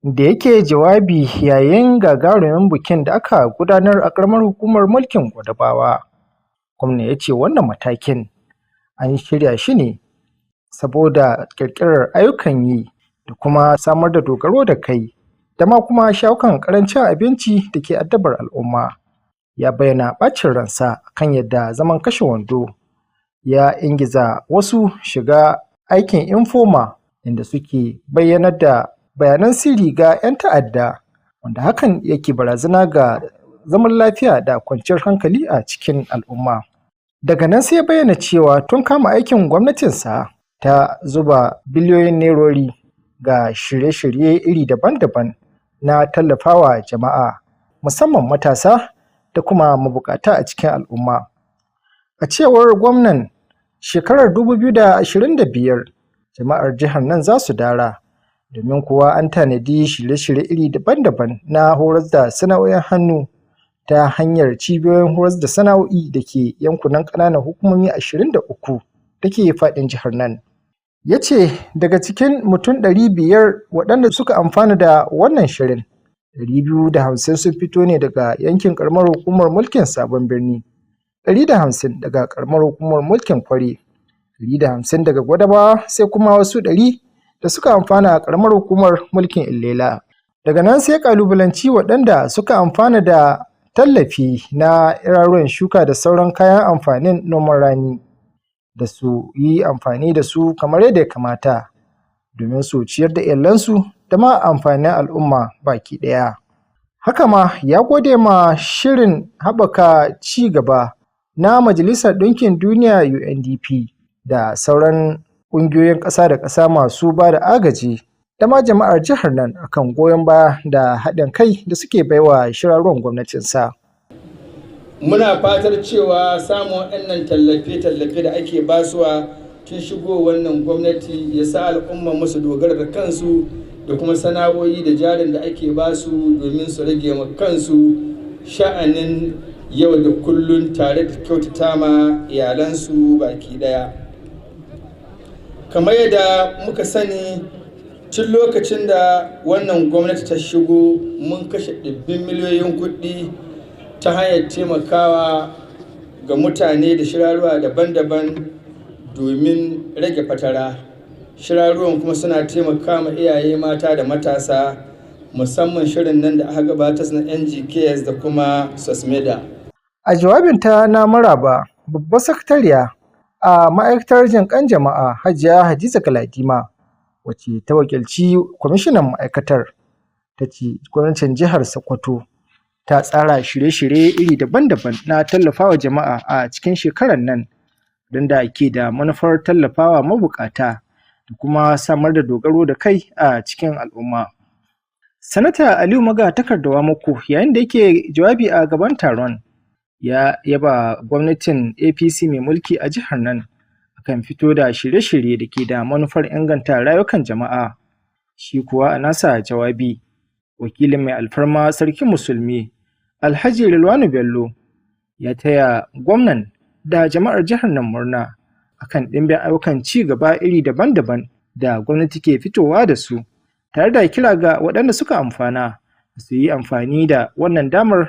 Da yake jawabi yayin gagarumin bikin da aka gudanar a ƙaramar hukumar mulkin Gwadabawa, gwamna ya ce wannan matakin an shirya shi ne saboda ƙirƙirar ayyukan yi da kuma samar da dogaro da kai da ma kuma shawo ƙarancin abinci da ke addabar al'umma. Ya bayyana ɓacin ransa kan yadda zaman kashe wando ya ingiza wasu shiga aikin infoma inda suke bayyanar da bayanan sirri ga 'yan ta'adda, wanda hakan yake barazana ga zaman lafiya da kwanciyar hankali a cikin al'umma. Daga nan sai ya bayyana cewa tun kama aikin gwamnatinsa ta zuba biliyoyin nerori ga shirye-shirye iri daban-daban na tallafawa jama'a, musamman matasa da kuma mabukata a cikin al'umma. A cewar gwamnan, shekarar 2025 jama'ar jihar nan za su dara, domin kuwa an tanadi shirye-shirye iri daban-daban na horar da sana'o'in hannu ta hanyar cibiyoyin horar da sana'o'i da ke yankunan ƙananan hukumomi 23 da ke faɗin jihar nan. Ya ce daga cikin mutum 500 waɗanda suka amfana da wannan shirin, 250 sun fito ne daga yankin ƙaramar hukumar mulkin Sabon Birni, 150 daga ƙaramar hukumar mulkin Kware, 150 daga Gwadabawa, sai kuma wasu 100 da suka amfana a ƙaramar hukumar mulkin Illela. Daga nan sai ƙalubalanci waɗanda suka amfana da tallafi na iraruwan shuka da sauran kayan amfanin noman rani da su yi amfani da su kamar yadda ya kamata domin su ciyar da iyalansu da ma amfanin al'umma baki ɗaya. Haka ma ya gode ma shirin haɓaka ci gaba na Majalisar Ɗinkin Duniya UNDP da sauran ƙungiyoyin ƙasa da ƙasa masu ba da agaji da ma jama'ar jihar nan akan goyon baya da haɗin kai da suke baiwa shirarwan gwamnatinsa. Muna fatar cewa samun waɗannan tallafe-tallafe da ake basuwa tun shigo wannan gwamnati ya sa al'umma musu dogara da kansu da kuma sana'o'i da jarin da ake basu domin su rage ma kansu sha'anin yau da kullun tare da kyautata ma iyalansu baki ɗaya. Kamar yadda muka sani, tun lokacin da wannan gwamnati ta shigo mun kashe ɗibbin miliyoyin kuɗi ta hanyar taimakawa ga mutane da shirarwa daban-daban domin rage fatara. Shirarruwan kuma suna taimaka ma iyaye mata da matasa, musamman shirin nan da aka gabatar na NGKS da kuma Sosmeda. A jawabinta na maraba, babbar sakatariya a ma'aikatar jinƙan jama'a Hajiya Hadiza Galadima, wacce ta wakilci kwamishinan ma'aikatar, ta ce gwamnatin jihar Sokoto ta tsara shirye-shirye iri daban-daban na tallafawa jama'a a cikin shekarar nan, don da ke da manufar tallafawa mabukata da kuma samar da dogaro da kai a cikin al'umma. Sanata Aliyu Maga Takardawa Mako, yayin da yake jawabi a gaban taron, ya yaba gwamnatin APC mai mulki a jihar nan akan fito da shirye-shirye da ke da manufar inganta rayukan jama'a. Shi kuwa a nasa jawabi, wakilin mai alfarma sarkin musulmi Alhaji Rilwanu Bello ya taya gwamnan da jama'ar jihar nan murna akan ɗimbin ayyukan ci gaba iri daban-daban da gwamnati ke fitowa da su, tare da kira ga waɗanda suka amfana su yi amfani da wannan damar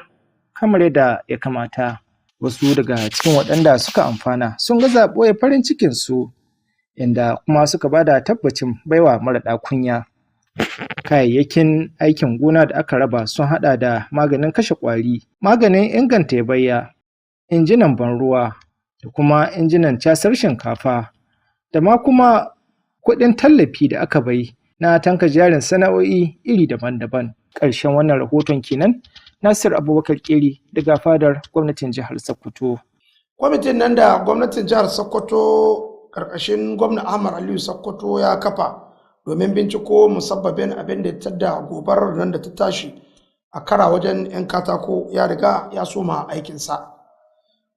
kamar yadda ya kamata. Wasu daga cikin waɗanda suka amfana sun gaza ɓoye farin cikinsu, inda kuma suka ba da tabbacin baiwa maraɗa kunya. Kayayyakin aikin gona da aka raba sun haɗa da maganin kashe ƙwari, maganin inganta yabanya, injinan ban ruwa da kuma injinan casar shinkafa, da ma kuma kuɗin tallafi da aka bai na tanka jarin sana'o'i iri daban-daban. Ƙarshen wannan rahoton kenan. Nasir Abubakar Keri daga fadar gwamnatin jihar Sokoto. Kwamitin nan da gwamnatin jihar Sokoto ƙarƙashin gwamna Ahmad Aliyu Sokoto ya kafa domin binciko musabbabin abin da ya tadda gobarar nan da ta tashi a kara wajen 'yan katako ya riga ya soma aikinsa.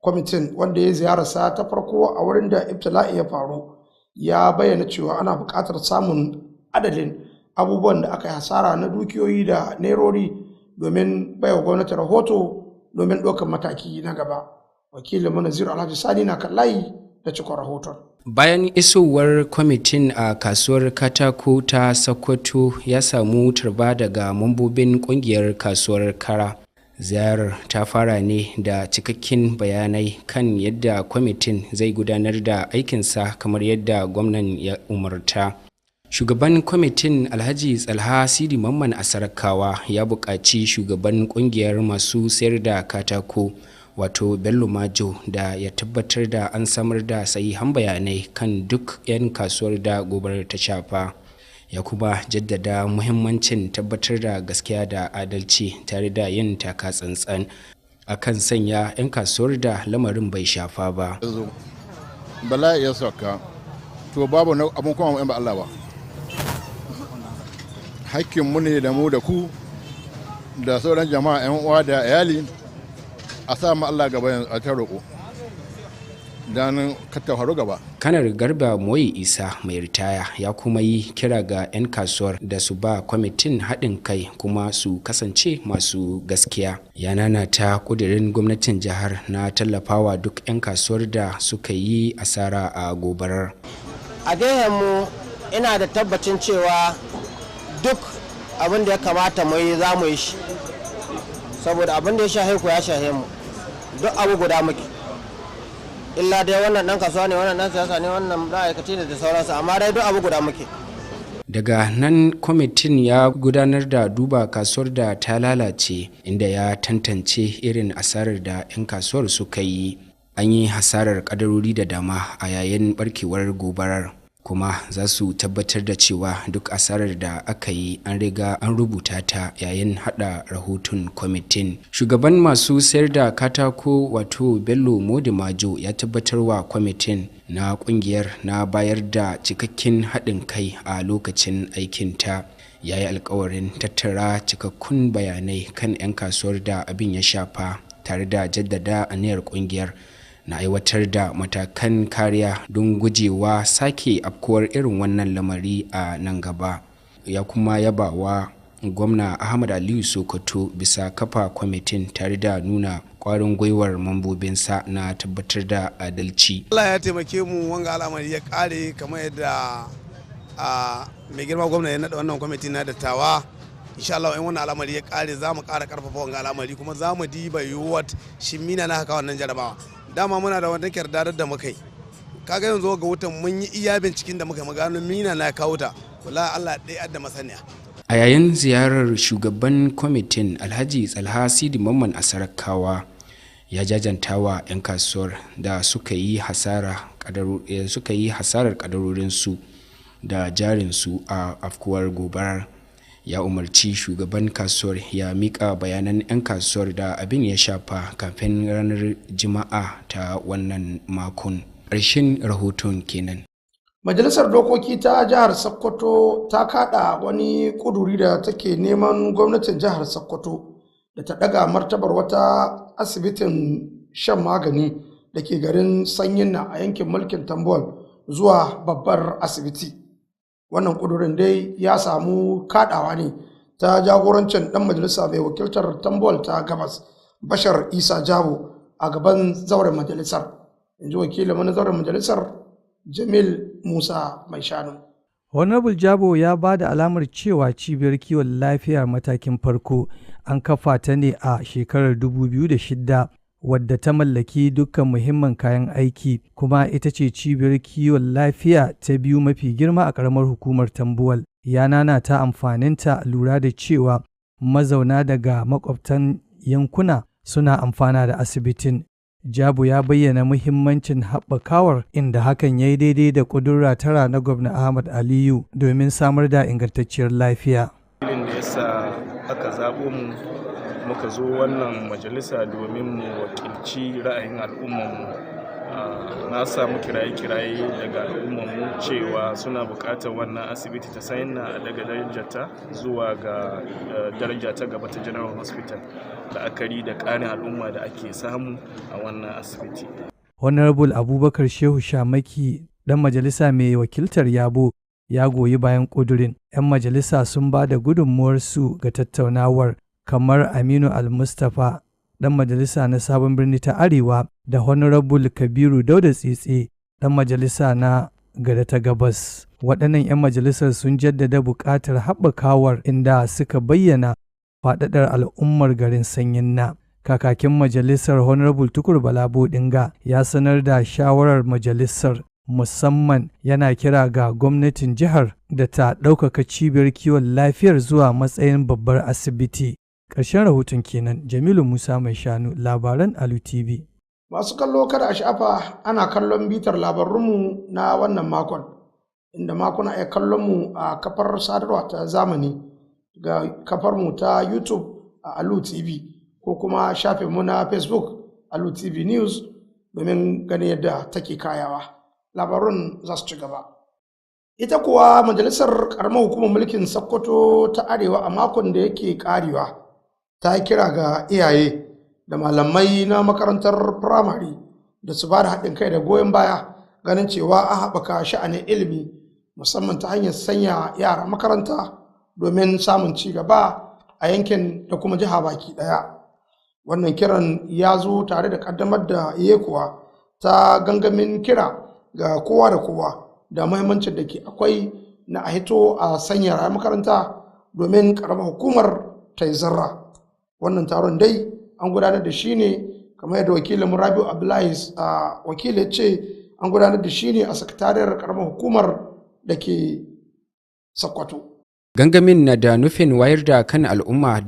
Kwamitin, wanda ya ziyararsa ta farko a wurin da ibtila'i ya faru, ya bayyana cewa ana buƙatar samun adadin abubuwan da aka yi hasara na dukiyoyi da nerori domin baiwa gwamnati rahoto domin ɗaukar mataki na gaba. Wakilin Munazir Alhaji Sani na kan layi da cikon rahoton. Bayan isowar kwamitin a kasuwar katako ta Sokoto, ya samu tarba daga mambobin ƙungiyar kasuwar Kara. Ziyarar ta fara ne da cikakken bayanai kan yadda kwamitin zai gudanar da aikinsa kamar yadda gwamnan ya umarta. Shugaban kwamitin Alhaji Tsalha Sidi Mamman Asarakawa ya buƙaci shugaban ƙungiyar masu sayar da katako, wato Bello Majo, da ya tabbatar da an samar da sahihan bayanai kan duk 'yan kasuwar da gobarar ta shafa. Ya kuma jaddada muhimmancin tabbatar da gaskiya da adalci tare da yin taka tsantsan akan sanya 'yan kasuwar da lamarin bai shafa ba. Bala ya sauka, to babu abin kuma mu ba Allah ba. Hakkinmu ne da mu da ku da sauran jama'a 'yan uwa da iyali a sa mu Allah gaba a ta roƙo dan ta faru gaba. Kanar Garba Moyi Isa mai ritaya ya kuma yi kira ga 'yan kasuwar da su ba kwamitin haɗin kai kuma su kasance masu gaskiya. Ya nanata ƙudurin gwamnatin jihar na tallafawa duk 'yan kasuwar da suka yi asara a gobarar. A mu ina da tabbacin cewa duk abin da ya kamata mu yi za mu yi shi, saboda abin da ya shahe ku ya shahe mu, duk abu guda muke, illa dai wannan dan kasuwa ne, wannan dan siyasa ne, wannan ma'aikaci ne da sauransu, amma dai duk abu guda muke. Daga nan kwamitin ya gudanar da duba kasuwar da ta lalace, inda ya tantance irin asarar da 'yan kasuwar suka yi. An yi hasarar kadarori da dama a yayin barkewar gobarar, kuma za su tabbatar da cewa duk asarar da aka yi an riga an rubuta ta yayin hada rahoton kwamitin. Shugaban masu sayar da katako, wato Bello Modimajo, ya tabbatar wa kwamitin na kungiyar na bayar da cikakken haɗin kai a lokacin aikinta. Ya yi alkawarin tattara cikakkun bayanai kan 'yan kasuwar da abin ya shafa, tare da jaddada aniyar kungiyar na aiwatar da matakan kariya don gujewa sake afkuwar irin wannan lamari a nan gaba. Ya kuma yaba wa gwamna Ahmad Aliyu Sokoto bisa kafa kwamitin tare da nuna kwarin gwiwar mambobinsa na tabbatar da adalci. Allah ya taimake mu wanga al'amari ya kare kamar yadda mai girma gwamna ya naɗa wannan kwamiti na dattawa. Insha Allah in wannan al'amari ya kare za mu ƙara ƙarfafa wanga al'amari kuma za mu diba yiwuwar shimina na haka wannan jarabawa. Dama muna da wannan kyardadar da muka yi. Kaga yanzu ga wutan mun yi iya binciken da muka yi magano mina na kawo ta. Wallahi Allah ɗaya adda masaniya. A yayin ziyarar shugaban kwamitin Alhaji Tsalha Sidi Mamman Asarakawa ya jajantawa 'yan kasuwar da suka yi hasarar kadarorinsu da jarinsu a afkuwar gobarar. Ya umarci shugaban kasuwar ya mika bayanan 'yan kasuwar da abin ya shafa kafin ranar Juma'a ta wannan makon. Ƙarshen rahoton kenan. Majalisar Dokoki ta Jihar Sokoto ta kada wani kuduri da take neman gwamnatin Jihar Sokoto da ta daga martabar wata asibitin shan magani da ke garin Sanyinna a yankin mulkin Tambol zuwa babbar asibiti. Wannan kudurin dai ya samu kadawa ne ta jagorancin dan majalisa mai wakiltar Tambol ta Gabas Bashar Isa Jabo a gaban zauren majalisar. Inji wakilin wani zauren majalisar Jamil Musa Mai Shanu. Honorable Jabo ya ba da alamar cewa cibiyar kiwon lafiya matakin farko an kafa ta ne a shekarar 2006 wadda ta mallaki dukkan muhimman kayan aiki kuma ita ce cibiyar kiwon lafiya ta biyu mafi girma a ƙaramar hukumar Tambuwal. Ya nanata amfaninta lura da cewa mazauna daga makwabtan yankuna suna amfana da asibitin. Jabo ya bayyana muhimmancin haɓakawar inda hakan ya yi daidai da ƙudurra tara na gwamna Ahmad Aliyu domin samar da ingantacciyar lafiya. Dalilin da yasa aka zaɓo mu muka zo wannan majalisa domin mu wakilci ra'ayin al'ummarmu. Na samu kiraye-kiraye daga al'ummarmu cewa suna buƙatar wannan asibiti ta Sanyinna daga darajarta zuwa ga daraja ta gaba ta General Hospital, la'akari da ƙarin al'umma da ake samu a wannan asibiti. Honorable Abubakar Shehu Shamaki, ɗan majalisa mai wakiltar Yabo, ya goyi bayan ƙudurin. 'Yan majalisa sun ba da gudunmuwarsu ga tattaunawar, kamar Aminu Al-Mustapha, ɗan majalisa na Sabon Birni ta Arewa, da Honorable Kabiru Dauda Tsitse, ɗan majalisa na Gada ta Gabas. Waɗannan 'yan majalisar sun jaddada buƙatar haɓakawar inda suka bayyana faɗaɗar al'ummar garin Sanyinna. Kakakin majalisar Honorable Tukur Bala Bodinga ya sanar da shawarar majalisar, musamman yana kira ga gwamnatin jihar da ta ɗaukaka cibiyar kiwon lafiyar zuwa matsayin babbar asibiti. Ƙarshen rahoton kenan. Jamilu Musa Mai Shanu, labaran Alu TV. Masu kallo kada a sha'afa, ana kallon bitar labarunmu na wannan makon, inda makon iya kallon mu a kafar sadarwa ta zamani ga kafarmu ta YouTube a Alu TV ko kuma shafinmu na Facebook Alu TV News domin ganin yadda take kayawa. Labarun za su ci gaba. Ita kuwa Majalisar Ƙaramar Hukumar Mulkin Sokoto ta Arewa a makon da yake karewa ta kira ga iyaye da malamai na makarantar firamare da su ba da haɗin kai da goyon baya ganin cewa an haɓaka sha'anin ilimi musamman ta hanyar sanya yara makaranta domin samun ci gaba a yankin da kuma jiha baki ɗaya. Wannan kiran ya zo tare da ƙaddamar da yekuwa ta gangamin kira ga kowa da kowa da muhimmancin da ke akwai na a hito a sanya yara makaranta domin ƙaramar hukumar ta yi zarra. Wannan taron dai an gudanar da shi ne kamar yadda wakilin Rabiu Abdullahi wakili ce an gudanar da shi ne a sakatariyar karamar hukumar da ke Sokoto. Gangamin na da nufin wayar da kan al'umma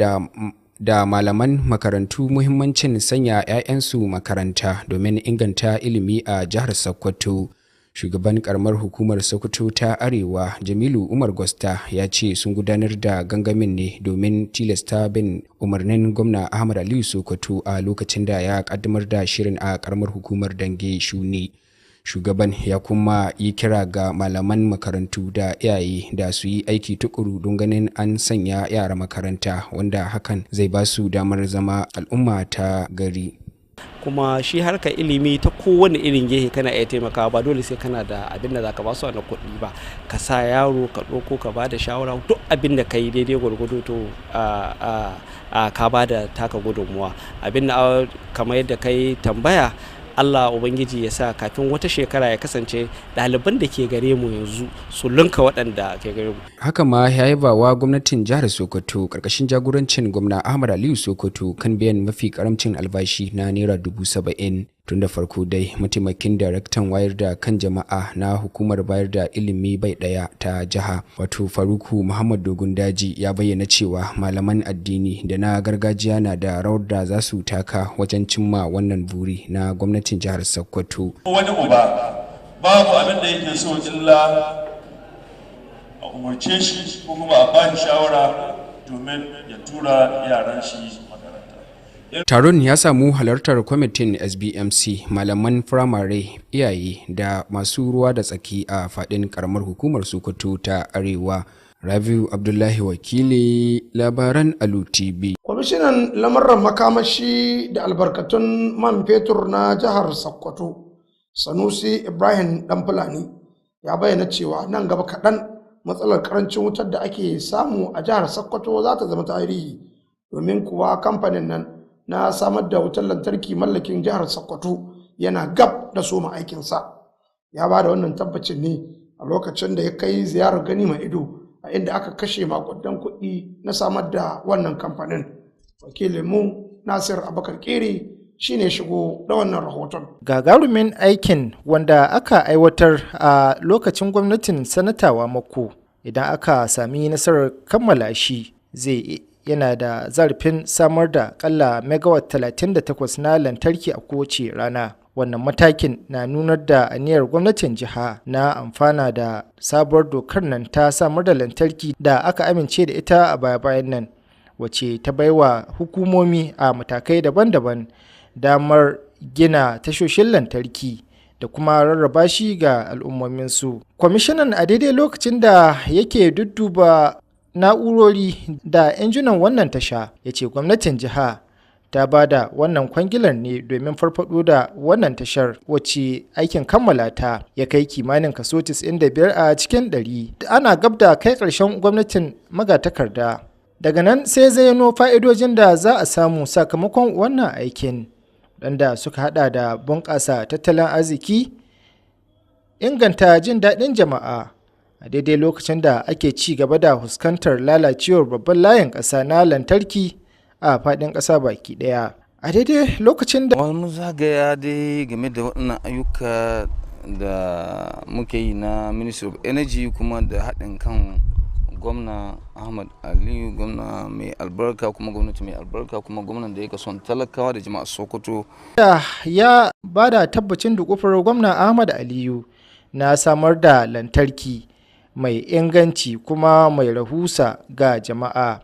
da malaman makarantu muhimmancin sanya 'ya'yansu makaranta domin inganta ilimi a jihar Sokoto. Shugaban karamar hukumar Sokoto ta Arewa Jamilu Umar Gosta ya ce sun gudanar da gangamin ne domin tilasta bin umarnin gwamna Ahmad Aliyu Sokoto a lokacin da ya kaddamar da shirin a karamar hukumar Dange Shuni. Shugaban ya kuma yi kira ga malaman makarantu da iyaye da su yi aiki tukuru don ganin an sanya yara makaranta wanda hakan zai ba su damar zama al'umma ta gari. kuma shi harkar ilimi ta kowane irin gehe kana iya taimakawa, ba dole sai kana da abin da zaka ba su na kuɗi ba. Ka sa yaro ka ɗauko ka ba da shawara, duk abin da ka yi daidai gwargwado to ka ba da taka gudunmuwa. Abin da kamar yadda ka yi tambaya, Allah Ubangiji ya sa kafin wata shekara ya kasance ɗaliban da ke gare mu yanzu su linka waɗanda ke gare mu. Haka ma ya yaba wa gwamnatin jihar Sokoto ƙarƙashin jagorancin gwamna Ahmad Aliyu Sokoto kan biyan mafi karamcin albashi na naira 70,000. Tun da farko dai mataimakin daraktan wayar da kan jama'a na hukumar bayar da ilimi bai ɗaya ta jiha wato Faruku Muhammad Dogon Daji ya bayyana cewa malaman addini da na gargajiya na da rawar da za su taka wajen cimma wannan buri na gwamnatin jihar Sokoto. Wani uba babu abin da yake so illa a umarce shi ko kuma a ba shi shawara domin ya tura yaran shi. Taron ya samu halartar kwamitin SBMC, malaman firamare, iyaye da masu ruwa da tsaki a faɗin ƙaramar hukumar Sokoto ta Arewa. Rabiu Abdullahi Wakili, labaran Alu TV. Kwamishinan lamuran makamashi da albarkatun man fetur na jihar Sokoto, Sanusi Ibrahim Danfulani, ya bayyana cewa nan gaba kaɗan matsalar karancin wutar da ake samu a jihar Sokoto za ta zama tarihi, domin kuwa kamfanin nan na samar da wutar lantarki mallakin jihar Sokoto yana gab da soma aikinsa. Ya ba da wannan tabbacin ne a lokacin da ya kai ziyarar gani mai ido a inda aka kashe makudan kuɗi na samar da wannan kamfanin. Wakilinmu Nasir Abubakar Keri shine shigo da wannan rahoton. Gagarumin aikin wanda aka aiwatar a lokacin gwamnatin sanatawa mako, idan aka sami nasarar kammala shi zai yana da zarafin samar da kalla megawatt 38 na lantarki a kowace rana. Wannan matakin na nunar da aniyar gwamnatin jiha na amfana da sabuwar dokar nan ta samar da lantarki da aka amince da ita a baya-bayan nan, wacce ta baiwa hukumomi a matakai daban-daban damar gina tashoshin lantarki da kuma rarraba shi ga al'ummominsu. Kwamishinan a daidai lokacin da yake dudduba na'urori da injunan wannan tasha ya ce gwamnatin jiha ta ba da wannan kwangilar ne domin farfado da wannan tashar, wacce aikin kammala ta ya kai kimanin kaso 95 a cikin 100. Ana gab da kai ƙarshen gwamnatin magatakarda. Daga nan sai zayyano fa'idojin da za a samu sakamakon wannan aikin, waɗanda suka hada da bunƙasa tattalin arziki, inganta jin daɗin jama'a, a daidai lokacin da ake ci gaba da fuskantar lalacewar babban layin ƙasa na lantarki a faɗin ƙasa baki ɗaya. A daidai lokacin da mun zagaya dai game da waɗannan ayyuka da muke yi na Ministry of Energy, kuma da haɗin kan gwamna Ahmad Aliyu, gwamna mai albarka, kuma gwamnati mai albarka, kuma gwamnan da yake son talakawa da jama'a Sokoto. Ya ba da tabbacin dukufar gwamna Ahmad Aliyu na samar da lantarki mai inganci kuma mai rahusa ga jama'a.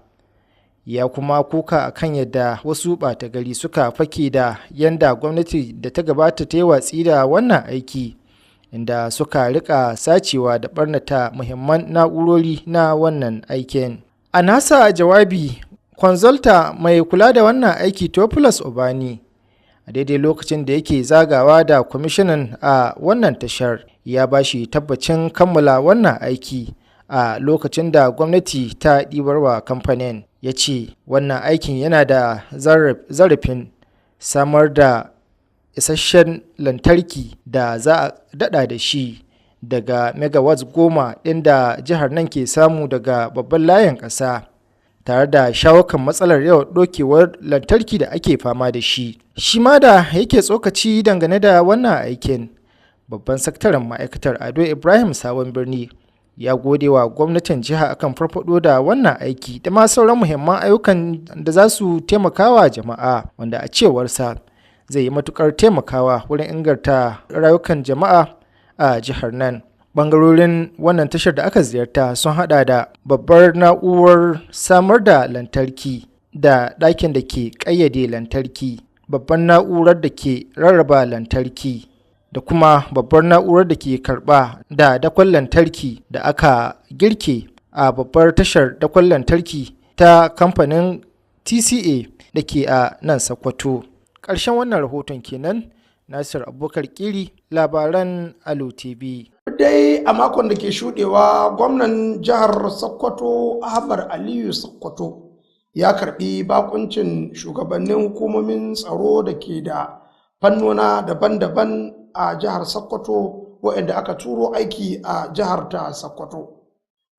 Ya kuma kuka akan yadda wasu ɓata gari suka fake da yanda gwamnati da ta gabata ta yi watsi da wannan aiki, inda suka rika sacewa da barnata muhimman na'urori na wannan aikin. A nasa jawabi, konsulta mai kula da wannan aiki Theophilus Obani, a daidai lokacin da yake zagawa da kwamishinan a wannan tashar, ya ba shi tabbacin kammala wannan aiki a lokacin da gwamnati ta ɗibarwa kamfanin. Ya ce wannan aikin yana da zarafin samar da isasshen lantarki da za a daɗa da shi daga megawatts 10 ɗin da jihar nan ke samu daga babban layin ƙasa, tare da shawo kan matsalar yawan ɗokewar lantarki da ake fama da shi. Shi ma da yake tsokaci dangane da wannan aikin, babban sakataren ma'aikatar Ado Ibrahim Sabon Birni ya gode wa gwamnatin jiha akan farfado da wannan aiki da ma sauran muhimman ayyukan da za su taimakawa jama'a, wanda a cewarsa zai yi matukar taimakawa wurin inganta rayukan jama'a a jihar nan. Bangarorin wannan tashar da aka ziyarta sun hada da babbar na'urar samar da lantarki da ɗakin da ke ƙayyade lantarki, babbar na'urar da ke rarraba lantarki, da kuma babbar na'urar da ke karɓa da dakon lantarki da aka girke a babbar tashar dakon lantarki ta kamfanin TCA da ke a nan Sokoto. Ƙarshen wannan rahoton kenan. Nasir Abubakar Kiri, labaran Alu TV. Dai a makon da ke shuɗewa gwamnan jihar Sokoto Ahmad Aliyu Sokoto ya karɓi bakuncin shugabannin hukumomin tsaro da ke da fannona daban-daban a jihar Sokoto waɗanda aka turo aiki a jihar ta Sokoto.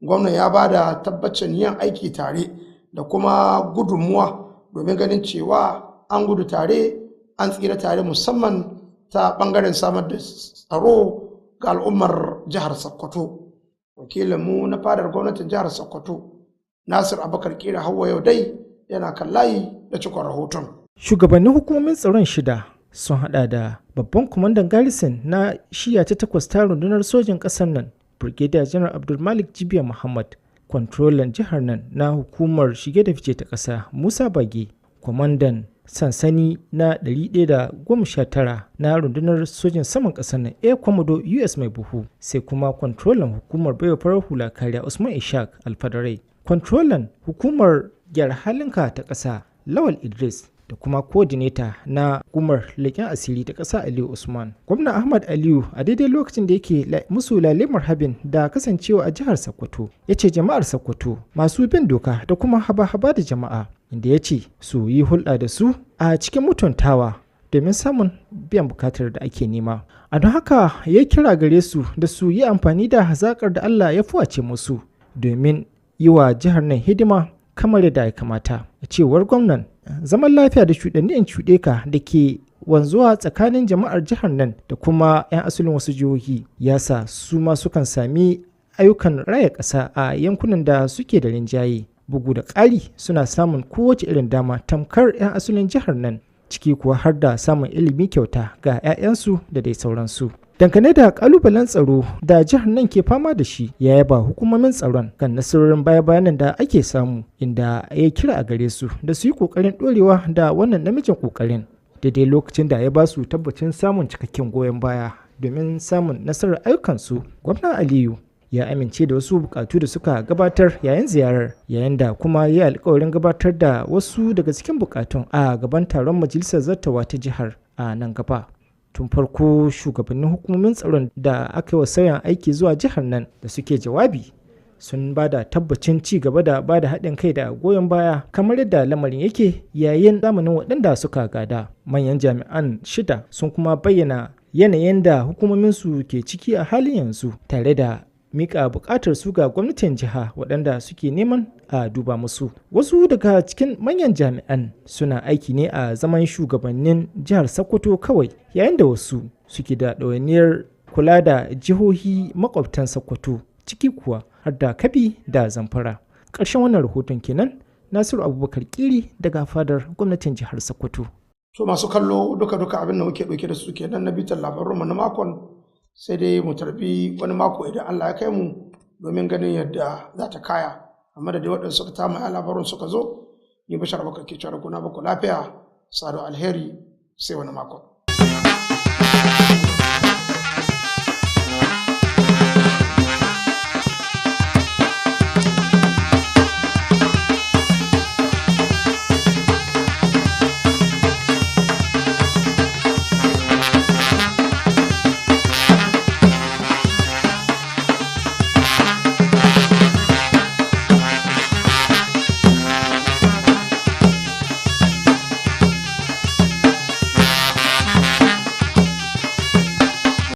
Gwamnan ya ba da tabbacin yin aiki tare da kuma gudunmuwa domin ganin cewa an gudu tare an tsira tare, musamman ta ɓangaren samar da tsaro ga al'ummar jihar Sokoto. Wakilinmu na fadar gwamnatin jihar Sokoto Nasir Abubakar Kira Hauwa yau dai yana kan layi da cikon rahoton. Shugabannin hukumomin tsaron shida sun hada da babban kwamandan garrison na shiya ta 8 ta rundunar sojin ƙasar nan Brigadier General Abdulmalik Jibiya Muhammad, kwantrolan jihar nan na hukumar shige da fice ta ƙasa Musa Bage, kwamandan sansani na 119 na rundunar sojin saman ƙasar nan Air Commodore US Mai Buhu, sai kuma kwantrolan hukumar baiwa farar hula kariya Usman Ishaq Alfadarai, kwantrolan hukumar gyara halinka ta ƙasa Lawal Idris, da kuma coordinator na hukumar leƙen asiri ta ƙasa Aliyu Usman. Gwamna Ahmad Aliyu a daidai lokacin da yake musu lale marhabin da kasancewa a jihar Sokoto, ya ce jama'ar Sokoto masu bin doka da kuma haba-haba da jama'a, inda ya ce su yi hulɗa da su a cikin mutuntawa domin samun biyan bukatar da ake nema. A don haka ya kira gare su da su yi amfani da hazaƙar da Allah ya fuwace musu domin yi wa jihar nan hidima kamar yadda ya kamata. A cewar gwamnan, zaman lafiya da cuɗanni cuɗe ka da ke wanzuwa tsakanin jama'ar jihar nan da kuma 'yan asalin wasu jihohi ya sa su ma sukan sami ayyukan raya ƙasa a yankunan da suke da rinjaye. Bugu da ƙari suna samun kowace irin dama tamkar 'yan asalin jihar nan, ciki kuwa har da samun ilimi kyauta ga 'ya'yansu da dai sauransu. Dangane da kalubalen tsaro da jihar nan ke fama da shi, ya yaba hukumomin tsaron kan nasarorin baya-bayanan da ake samu, inda ya kira a gare su da su yi kokarin dorewa da wannan namijin kokarin, daidai lokacin da ya ba su tabbacin samun cikakken goyon baya domin samun nasarar ayyukansu. Gwamna Aliyu ya amince da wasu bukatu da suka gabatar yayin ziyarar, yayin da kuma ya yi alkawarin gabatar da wasu daga cikin bukatun a gaban taron majalisar zartawa ta jihar a nan gaba. Tun farko shugabannin hukumomin tsaron da aka yi wa sauyin aiki zuwa jihar nan da suke jawabi sun ba da tabbacin ci gaba da ba da haɗin kai da goyon baya kamar yadda lamarin yake yayin zamanin waɗanda suka gada. Manyan jami'an shida sun kuma bayyana yanayin da hukumominsu ke ciki a halin yanzu, tare da mika bukatar su ga gwamnatin jiha waɗanda suke neman a duba musu. Wasu daga cikin manyan jami'an suna aiki ne a zaman shugabannin jihar Sokoto kawai, yayin da wasu suke da ɗawainiyar kula da jihohi makwabtan Sokoto, ciki kuwa har da Kabi da Zamfara. Ƙarshen wannan rahoton kenan. Nasiru Abubakar Kiri daga fadar gwamnatin jihar Sokoto. To masu kallo duka abin da muke ɗauke da su kenan na bitan labarunmu na makon, sai dai mu tarbi wani mako idan Allah ya kai mu domin ganin yadda za ta kaya. Amma da dai waɗanda suka tama ya labarun suka zo, ni Bashar Abubakar ke cewa kuna baku lafiya, sadu alheri, sai wani mako.